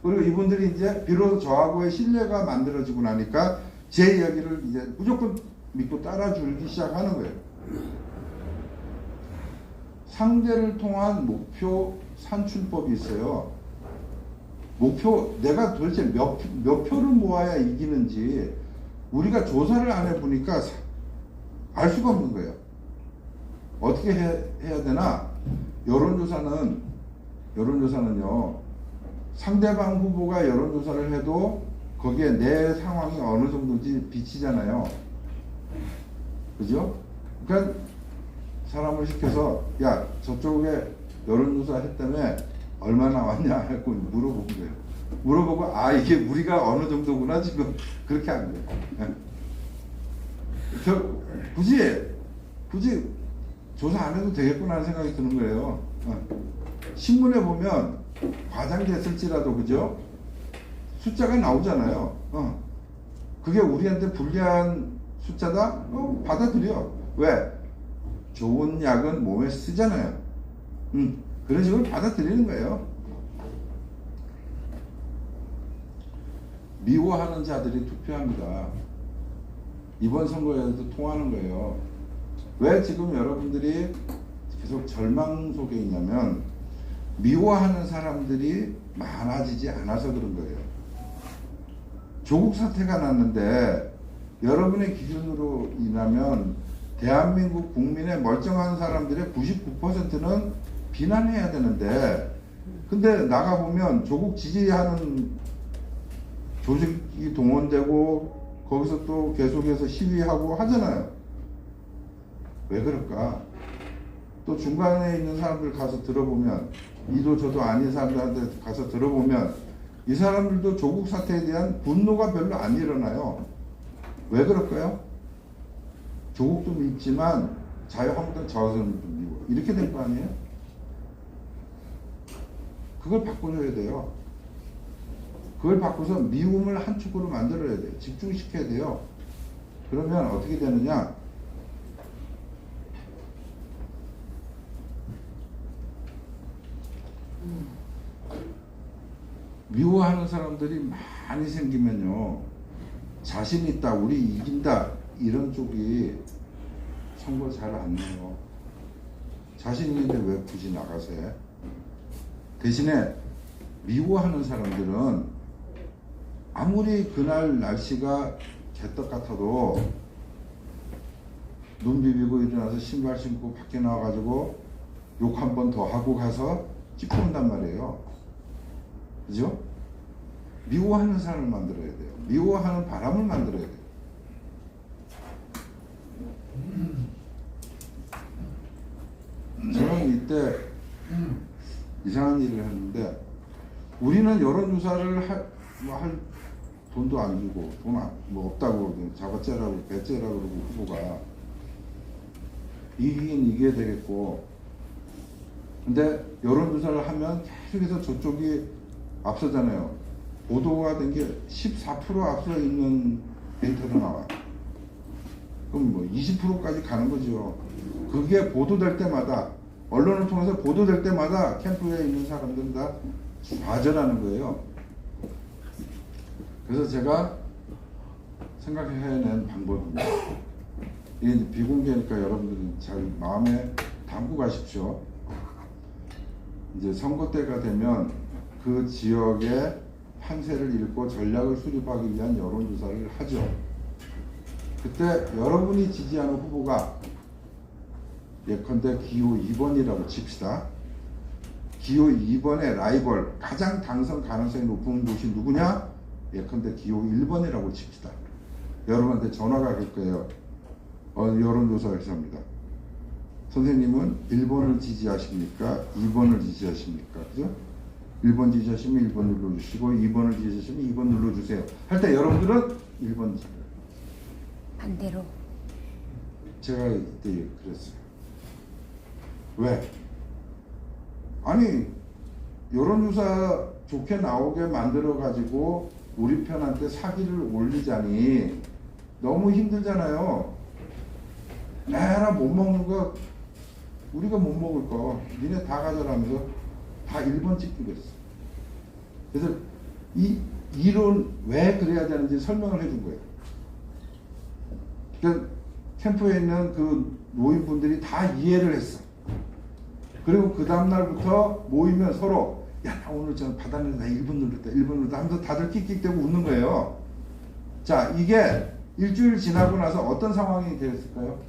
그리고 이분들이 이제 비로소 저하고의 신뢰가 만들어지고 나니까 제 이야기를 이제 무조건 믿고 따라주기 시작하는 거예요. 상대를 통한 목표 산출법이 있어요. 목표, 내가 도대체 몇 표를 모아야 이기는지 우리가 조사를 안 해보니까 알 수가 없는 거예요. 어떻게 해야 되나? 여론조사는요, 상대방 후보가 여론조사를 해도 거기에 내 상황이 어느 정도인지 비치잖아요. 그죠? 그러니까 사람을 시켜서 야 저쪽에 여론조사 했다며 얼마 나왔냐 하고 물어보는 거예요. 물어보고 아 이게 우리가 어느 정도구나 지금 그렇게 하는 거예요. 굳이 조사 안 해도 되겠구나 하는 생각이 드는 거예요. 신문에 보면 과장됐을지라도 그죠? 숫자가 나오잖아요. 그게 우리한테 불리한 숫자다? 받아들여. 왜? 좋은 약은 몸에 쓰잖아요. 그런 식으로 받아들이는 거예요. 미워하는 자들이 투표합니다. 이번 선거에도 통하는 거예요. 왜 지금 여러분들이 계속 절망 속에 있냐면 미워하는 사람들이 많아지지 않아서 그런 거예요. 조국 사태가 났는데 여러분의 기준으로 인하면 대한민국 국민의 멀쩡한 사람들의 99%는 비난해야 되는데 근데 나가보면 조국 지지하는 조직이 동원되고 거기서 또 계속해서 시위하고 하잖아요. 왜 그럴까? 또 중간에 있는 사람들 가서 들어보면 이도 저도 아닌 사람들한테 가서 들어보면 이 사람들도 조국 사태에 대한 분노가 별로 안 일어나요. 왜 그럴까요? 조국도 밉지만 자유한국당 저 사람도 미워. 이렇게 될 거 아니에요? 그걸 바꿔줘야 돼요. 그걸 바꿔서 미움을 한 축으로 만들어야 돼요. 집중시켜야 돼요. 그러면 어떻게 되느냐? 미워하는 사람들이 많이 생기면요, 자신 있다, 우리 이긴다, 이런 쪽이 선거 잘 안 내요. 자신 있는데 왜 굳이 나가서 해? 대신에 미워하는 사람들은 아무리 그날 날씨가 개떡 같아도 눈 비비고 일어나서 신발 신고 밖에 나와가지고 욕 한 번 더 하고 가서 찌푸 온단 말이에요. 그죠? 미워하는 사람을 만들어야 돼요. 미워하는 바람을 만들어야 돼요. 저는 이때 이상한 일을 했는데 우리는 여론조사를 할 돈도 안 주고 뭐 없다고 잡아째라고 배째라고 그러고 후보가 이기긴 이겨야 되겠고 근데 여론조사를 하면 계속해서 저쪽이 앞서잖아요. 보도가 된 게 14% 앞서 있는 데이터도 나와. 그럼 뭐 20%까지 가는 거죠. 그게 보도될 때마다 언론을 통해서 보도될 때마다 캠프에 있는 사람들은 다 좌절하는 거예요. 그래서 제가 생각해낸 방법입니다. 이게 비공개니까 여러분들은 잘 마음에 담고 가십시오. 이제 선거 때가 되면 그 지역의 판세를 읽고 전략을 수립하기 위한 여론조사를 하죠. 그때 여러분이 지지하는 후보가 예컨대 기호 2번이라고 칩시다. 기호 2번의 라이벌, 가장 당선 가능성이 높은 곳이 누구냐? 예컨대 기호 1번이라고 칩시다. 여러분한테 전화가 갈 거예요. 여론조사 회사입니다. 선생님은 1번을 지지하십니까? 2번을 지지하십니까? 그죠? 1번 지지하시면 1번 눌러주시고 2번을 지지하시면 2번 눌러주세요. 할 때 여러분들은 1번 지지해요. 반대로. 제가 이때 그랬어요. 왜? 아니 여론조사 좋게 나오게 만들어가지고 우리 편한테 사기를 올리자니 너무 힘들잖아요. 내가 못 먹는 거 우리가 못 먹을 거 니네 다 가져라면서 다 1번 찍기로 했어. 그래서 이 이론 왜 그래야 되는지 설명을 해준 거예요. 그러니까 캠프에 있는 그 노인분들이 다 이해를 했어. 그리고 그 다음날부터 모이면 서로 야, 나 오늘 저 받았는데 나 1번 눌렀다 1번 눌렀다 하면서 다들 끽끽대고 웃는 거예요. 자, 이게 일주일 지나고 나서 어떤 상황이 되었을까요?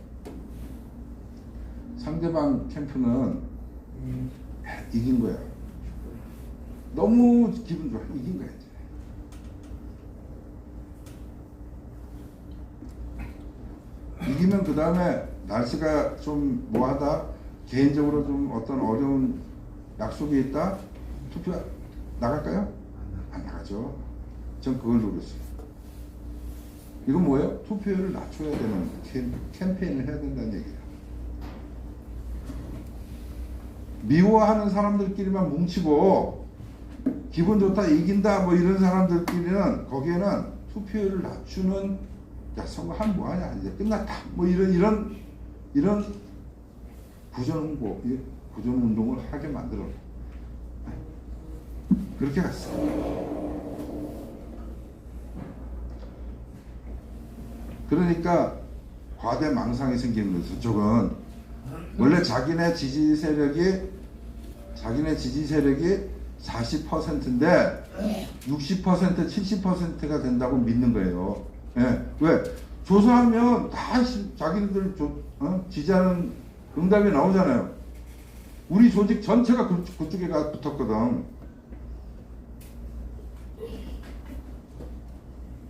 상대방 캠프는 이긴 거야. 너무 기분 좋아. 이긴 거야. 이기면 그 다음에 날씨가 좀 뭐하다, 개인적으로 좀 어떤 어려운 약속이 있다, 투표 나갈까요? 안 나가죠. 전 그걸 노렸어요. 이건 뭐예요? 투표율을 낮춰야 되는 캠페인을 해야 된다는 얘기예요. 미워하는 사람들끼리만 뭉치고 기분 좋다, 이긴다 뭐 이런 사람들끼리는 거기에는 투표율을 낮추는 야 선거하면 뭐하냐 이제 끝났다 뭐 이런 부정 홍보, 부정 운동을 하게 만들어 그렇게 갔어요. 그러니까 과대 망상이 생기는 거죠. 저쪽은 원래 자기네 지지 세력이 40%인데 60% 70%가 된다고 믿는 거예요. 예. 왜? 조사하면 다 자기네들 지지하는 응답이 나오잖아요. 우리 조직 전체가 그쪽에 붙었거든.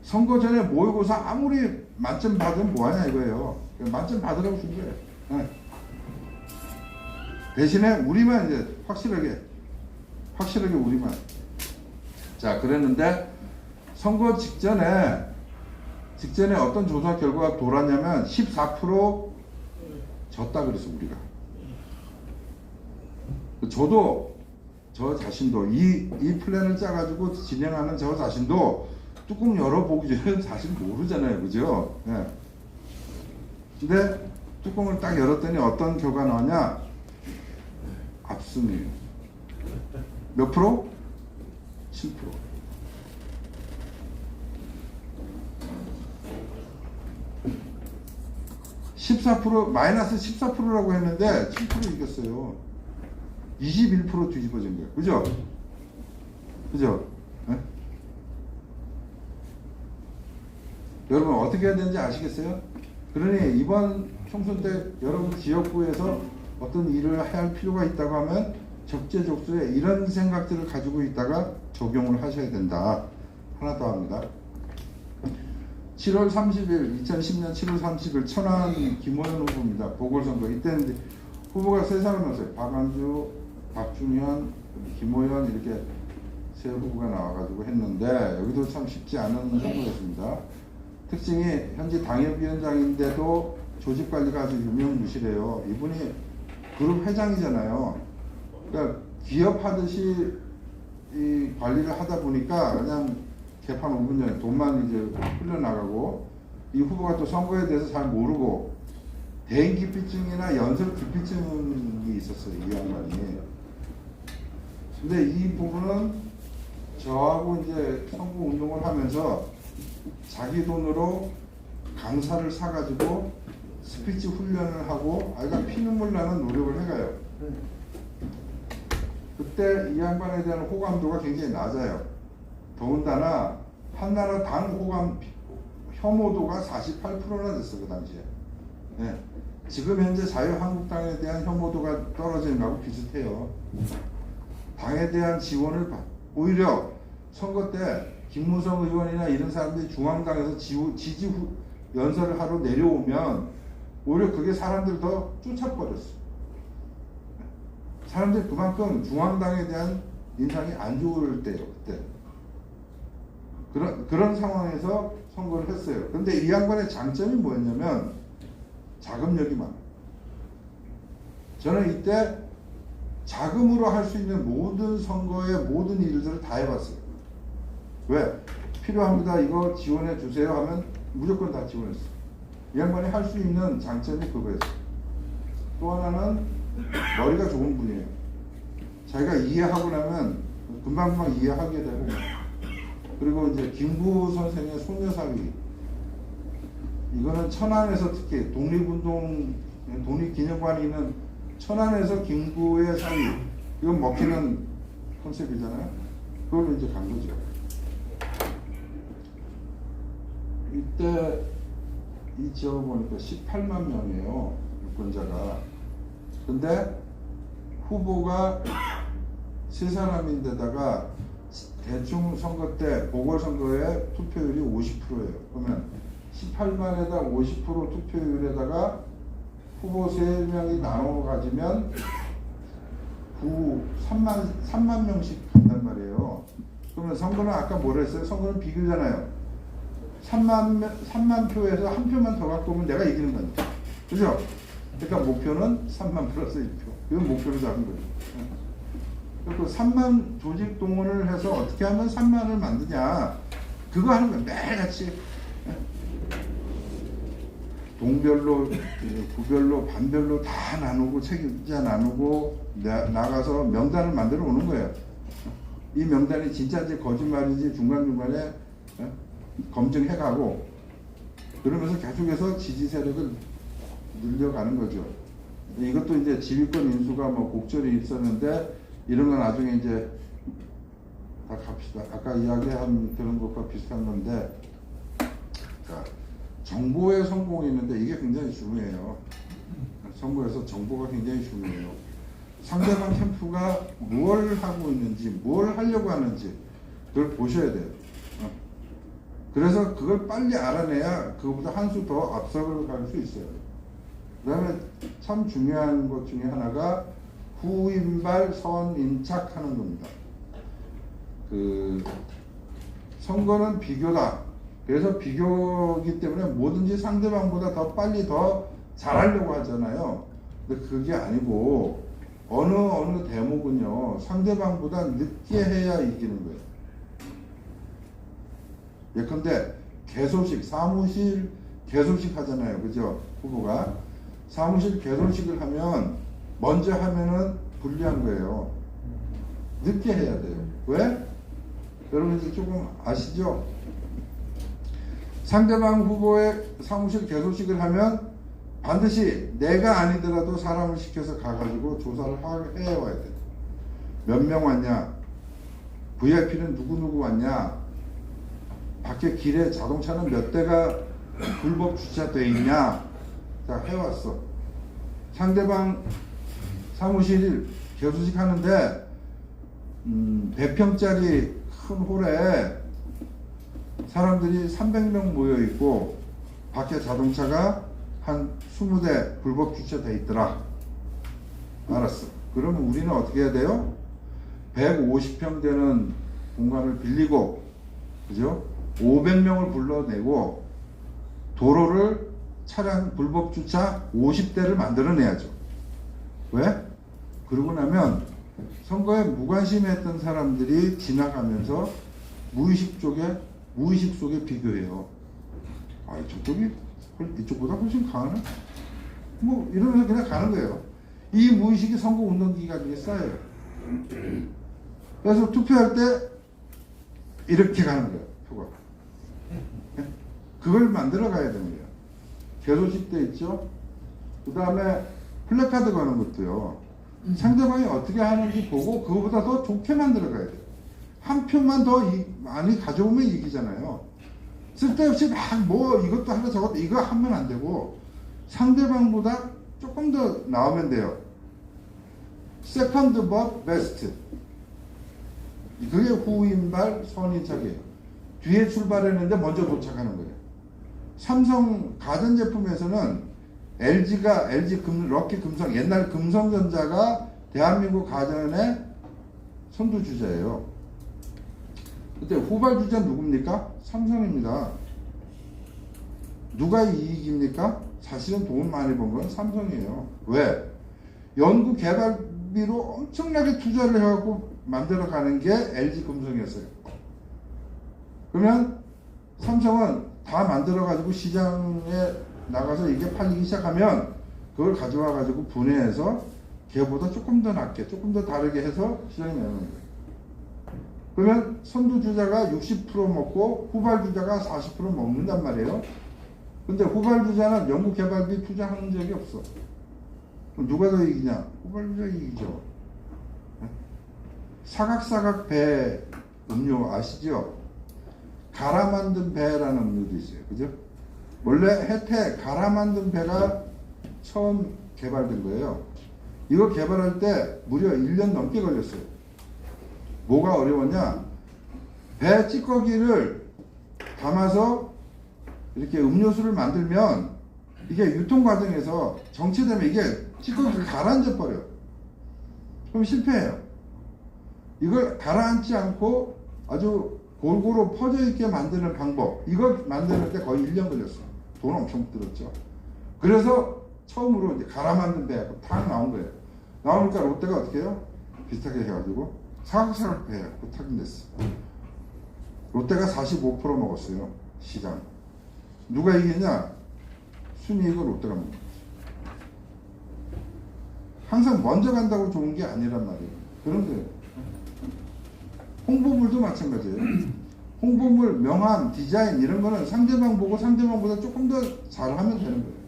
선거 전에 모의고사 아무리 만점 받으면 뭐하냐 이거예요. 만점 받으라고 준 거예요. 예. 대신에 우리만 이제 확실하게 우리만. 자, 그랬는데 선거 직전에 어떤 조사 결과가 돌았냐면 14% 졌다 그랬어 우리가. 저도 저 자신도 이 플랜을 짜가지고 진행하는 저 자신도 뚜껑 열어보기 전에 사실 모르잖아요, 그죠? 예. 근데 뚜껑을 딱 열었더니 어떤 결과 나오냐? 압승이에요. 몇 프로? 7%. 14% 마이너스 14%라고 했는데 7% 이겼어요. 21% 뒤집어진 거예요. 그죠? 그죠? 네? 여러분 어떻게 해야 되는지 아시겠어요? 그러니 이번 총선 때 여러분 지역구에서 어떤 일을 해야 할 필요가 있다고 하면 적재적소에 이런 생각들을 가지고 있다가 적용을 하셔야 된다. 하나 더 합니다. 7월 30일 2010년 7월 30일 천안 김호연 후보입니다. 보궐선거. 이때는 후보가 세 사람이었어요. 박안주, 박중현, 김호연 이렇게 세 후보가 나와가지고 했는데 여기도 참 쉽지 않은 선거였습니다. 특징이 현재 당협위원장인데도 조직관리가 아주 유명무실해요. 이분이 그룹 회장이잖아요. 그러니까 기업하듯이 이 관리를 하다 보니까 그냥 개판 5분 전에 돈만 이제 흘러나가고 이 후보가 또 선거에 대해서 잘 모르고 대인기피증이나 연설기피증이 있었어요. 이 양반이. 근데 이 부분은 저하고 이제 선거 운동을 하면서 자기 돈으로 강사를 사가지고 스피치 훈련을 하고 아이가 피눈물 나는 노력을 해가요. 그때 이 양반에 대한 호감도가 굉장히 낮아요. 더군다나 한나라 당 호감 혐오도가 48%나 됐어 그 당시에. 네. 지금 현재 자유한국당에 대한 혐오도가 떨어지는 거하고 비슷해요. 당에 대한 지원을 오히려 선거 때 김무성 의원이나 이런 사람들이 중앙당에서 지지 연설을 하러 내려오면 오히려 그게 사람들 더 쫓아버렸어. 사람들이 그만큼 중앙당에 대한 인상이 안 좋을 때요, 그때. 그런 상황에서 선거를 했어요. 근데 이 양반의 장점이 뭐였냐면 자금력이 많아요. 저는 이때 자금으로 할 수 있는 모든 선거의 모든 일들을 다 해봤어요. 왜? 필요합니다. 이거 지원해 주세요 하면 무조건 다 지원했어요. 이 양반이 할 수 있는 장점이 그거였어요. 또 하나는 머리가 좋은 분이에요. 자기가 이해하고 나면 금방금방 이해하게 되고, 그리고 이제 김구 선생의 소녀사위, 이거는 천안에서 특히 독립기념관이 있는 천안에서 김구의 사위, 이건 먹히는 컨셉이잖아요. 그걸로 이제 간 거죠. 이때 이 지역을 보니까 18만 명이에요, 유권자가. 근데 후보가 세 사람인데다가 대충 선거 때 보궐선거의 투표율이 50%예요. 그러면 18만에다 50% 투표율에다가 후보 3명이 나눠 가지면 3만 명씩 간단 말이에요. 그러면 선거는 아까 뭐라 했어요? 선거는 비교잖아요. 3만 표에서 한 표만 더 갖고 오면 내가 이기는 거니까. 그죠? 그러니까 목표는 3만 플러스 1표. 이건 목표를 잡은 거죠. 그리고 3만 조직 동원을 해서 어떻게 하면 3만을 만드냐. 그거 하는 거야. 매일같이. 동별로, 구별로, 반별로 다 나누고 책임자 나누고 나가서 명단을 만들어 오는 거예요. 이 명단이 진짜인지 거짓말인지 중간중간에 검증해가고 그러면서 계속해서 지지 세력을 늘려가는 거죠. 이것도 이제 지휘권 인수가 뭐 곡절이 있었는데 이런 건 나중에 이제 다 갑시다. 아까 이야기한 그런 것과 비슷한 건데, 자, 정보의 성공이 있는데 이게 굉장히 중요해요. 정보에서 정보가 굉장히 중요해요. 상대방 캠프가 뭘 하고 있는지, 뭘 하려고 하는지 그걸 보셔야 돼요. 그래서 그걸 빨리 알아내야 그거보다 한 수 더 앞서 갈 수 있어요. 그 다음에 참 중요한 것 중에 하나가 후임발 선인착 하는 겁니다. 그 선거는 비교다. 그래서 비교이기 때문에 뭐든지 상대방보다 더 빨리 더 잘하려고 하잖아요. 근데 그게 아니고 어느 대목은요 상대방보다 늦게 해야 이기는 거예요. 예컨대 개소식, 사무실 개소식 하잖아요. 그죠? 후보가 사무실 개소식을 하면 먼저 하면은 불리한 거예요. 늦게 해야 돼요. 왜? 여러분 이제 조금 아시죠? 상대방 후보의 사무실 개소식을 하면 반드시 내가 아니더라도 사람을 시켜서 가가지고 조사를 해와야 돼. 몇 명 왔냐? VIP는 누구 왔냐? 밖에 길에 자동차는 몇 대가 불법 주차되어 있냐? 자, 해왔어. 상대방 사무실 개소식 하는데 100평짜리 큰 홀에 사람들이 300명 모여 있고 밖에 자동차가 한 20대 불법 주차돼 있더라. 알았어. 그러면 우리는 어떻게 해야 돼요? 150평 되는 공간을 빌리고, 그죠? 500명을 불러내고 도로를 차량 불법 주차 50대를 만들어내야죠. 왜? 그러고 나면 선거에 무관심했던 사람들이 지나가면서 무의식 속에 비교해요. 아, 저쪽이 이쪽보다 훨씬 강하네? 뭐 이러면서 그냥 가는 거예요. 이 무의식이 선거 운동 기간 중에 쌓여요. 그래서 투표할 때 이렇게 가는 거예요. 표가. 그걸 만들어 가야 되는 거예요. 개소식 때 있죠. 그 다음에 플래카드 거는 것도요. 상대방이 어떻게 하는지 보고 그거보다 더 좋게 만들어 가야 돼요. 한 표만 더 많이 가져오면 이기잖아요. 쓸데없이 막 뭐 이것도 하나 저것도 이거 하면 안 되고 상대방보다 조금 더 나오면 돼요. 세컨드 버 베스트. 그게 후임발 선인착이에요. 뒤에 출발했는데 먼저 도착하는 거예요. 삼성 가전제품에서는 LG 럭키 금성, 옛날 금성전자가 대한민국 가전의 선두주자예요. 그때 후발주자 누굽니까? 삼성입니다. 누가 이익입니까? 사실은 돈 많이 번 건 삼성이에요. 왜? 연구 개발비로 엄청나게 투자를 해갖고 만들어가는 게 LG 금성이었어요. 그러면 삼성은 다 만들어가지고 시장에 나가서 이게 팔리기 시작하면 그걸 가져와가지고 분해해서 걔보다 조금 더 낫게, 조금 더 다르게 해서 시장에 내는 거예요. 그러면 선두주자가 60% 먹고 후발주자가 40% 먹는단 말이에요. 근데 후발주자는 연구개발비 투자하는 적이 없어. 그럼 누가 더 이기냐? 후발주자 이기죠. 사각사각 배 음료 아시죠? 갈아 만든 배라는 음료도 있어요. 그죠? 원래 혜태 갈아 만든 배가 처음 개발된 거예요. 이거 개발할 때 무려 1년 넘게 걸렸어요. 뭐가 어려웠냐? 배 찌꺼기를 담아서 이렇게 음료수를 만들면 이게 유통 과정에서 정체되면 이게 찌꺼기가 가라앉아 버려요. 그럼 실패해요. 이걸 가라앉지 않고 아주 골고루 퍼져 있게 만드는 방법, 이걸 만드는 데 거의 1년 걸렸어요. 돈 엄청 들었죠. 그래서 처음으로 이제 갈아 만든 배가 탁 나온 거예요. 나오니까 롯데가 어떻게 해요? 비슷하게 해가지고 사각사각 배가 탁냈어. 롯데가 45% 먹었어요. 시장. 누가 이기냐? 순이익을 롯데가 먹는 거죠. 항상 먼저 간다고 좋은 게 아니란 말이에요. 그런데 홍보물도 마찬가지예요. 홍보물, 명함, 디자인 이런 거는 상대방 보고 상대방보다 조금 더 잘하면 되는 거예요.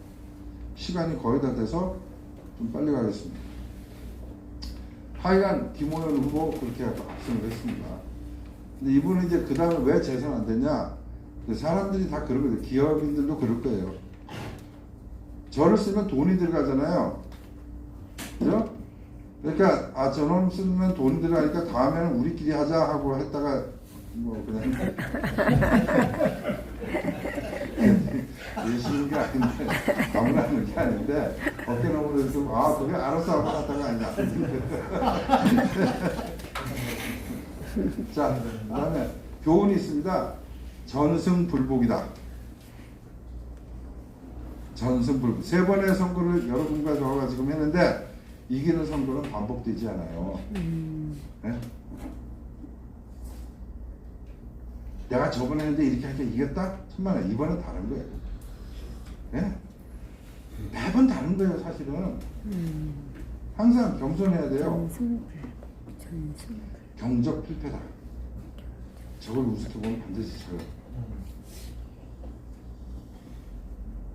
시간이 거의 다 돼서 좀 빨리 가겠습니다. 하여간 김호연 후보 그렇게 압승을 했습니다. 근데 이분은 이제 그 다음에 왜 재선 안 됐냐? 사람들이 다 그런 거예요. 기업인들도 그럴 거예요. 저를 쓰면 돈이 들어가잖아요. 그죠? 그러니까 저놈 쓰면 돈이 들어가니까 다음에는 우리끼리 하자 하고 했다가 뭐 그냥 열심히 게 아닌데 아무나 하는 게 아닌데 어깨 너머에서 그게 알아서 하고 하다가 아니야. 자, 그 다음에 교훈이 있습니다. 전승불복이다. 전승불복. 세 번의 선거를 여러분과 저가 지금 했는데 이기는 선거는 반복되지 않아요. 네? 내가 저번에 했는데 이렇게 하니까 이겼다? 천만에 이번엔 다른 거예요. 네? 매번 다른 거예요, 사실은. 항상 겸손해야 돼요. 경적 필패다. 저걸 우습게 보면 반드시 져요.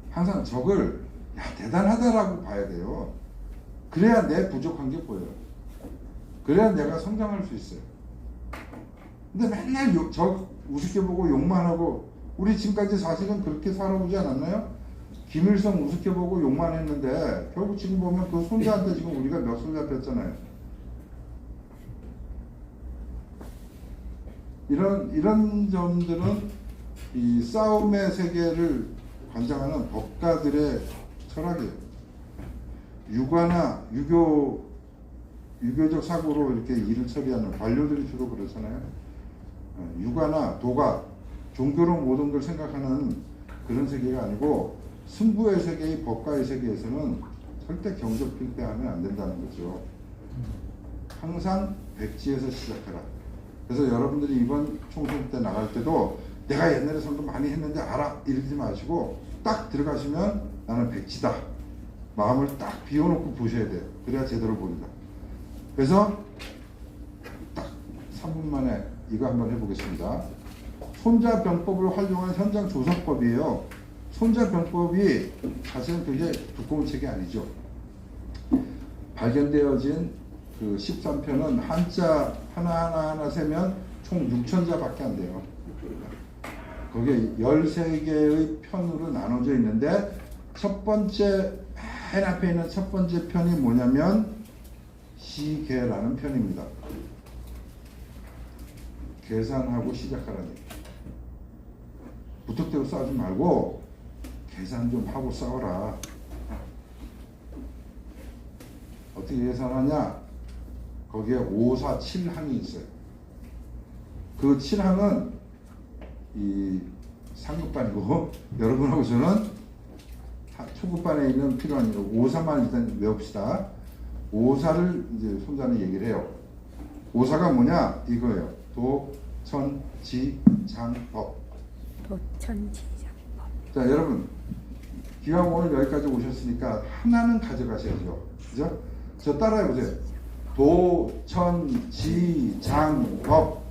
항상 적을 대단하다라고 봐야 돼요. 그래야 내 부족한 게 보여요. 그래야 내가 성장할 수 있어요. 근데 맨날 적 우습게 보고 욕만 하고 우리 지금까지 사실은 그렇게 살아오지 않았나요? 김일성 우습게 보고 욕만 했는데 결국 지금 보면 그 손자한테 지금 우리가 몇 손 잡혔잖아요. 이런 점들은 이 싸움의 세계를 관장하는 법가들의 철학이에요. 유가나 유교적 사고로 이렇게 일을 처리하는 관료들이 주로 그렇잖아요. 유가나 도가 종교로 모든 걸 생각하는 그런 세계가 아니고 승부의 세계의 법가의 세계에서는 절대 경적 필패하면 안 된다는 거죠. 항상 백지에서 시작해라. 그래서 여러분들이 이번 총선 때 나갈 때도 내가 옛날에 선거 많이 했는데 알아 이러지 마시고 딱 들어가시면 나는 백지다. 마음을 딱 비워놓고 보셔야 돼요. 그래야 제대로 보인다. 그래서 딱 3분 만에 이거 한번 해보겠습니다. 손자병법을 활용한 현장 조사법이에요. 손자병법이 사실은 그게 두꺼운 책이 아니죠. 발견되어진 그 13편은 한자 하나하나 세면 총 6,000자밖에 안 돼요. 거기에 13개의 편으로 나눠져 있는데 첫 번째 맨 앞에 있는 첫 번째 편이 뭐냐면 시계라는 편입니다. 계산하고 시작하라는 얘기. 무턱대고 싸우지 말고 계산 좀 하고 싸워라. 어떻게 계산하냐? 거기에 5사 7항이 있어요. 그 7항은 이 상급반이고 여러분하고 저는 초급반에 있는 필요한 5사만 일단 외웁시다. 5사를 이제 손자는 얘기를 해요. 5사가 뭐냐? 이거예요. 도천지장법. 도천지장법. 자, 여러분 기왕 오늘 여기까지 오셨으니까 하나는 가져가셔야죠. 그죠? 저 따라해 보세요. 도천지장법.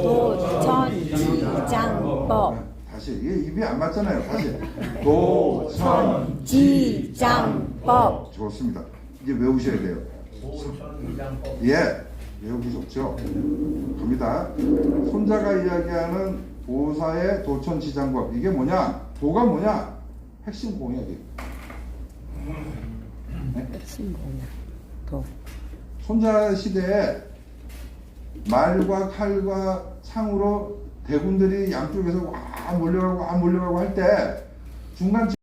도천지장법. 다시 이게 입이 안 맞잖아요. 다시 도천지장법. 좋습니다. 이제 외우셔야 돼요. 예, 외우기 좋죠. 갑니다. 손자가 이야기하는 보사의 도천지장법. 이게 뭐냐? 도가 뭐냐? 핵심 공약이에요. 네? 핵심 공약. 도. 손자 시대에 말과 칼과 창으로 대군들이 양쪽에서 와 몰려가고 할 때 중간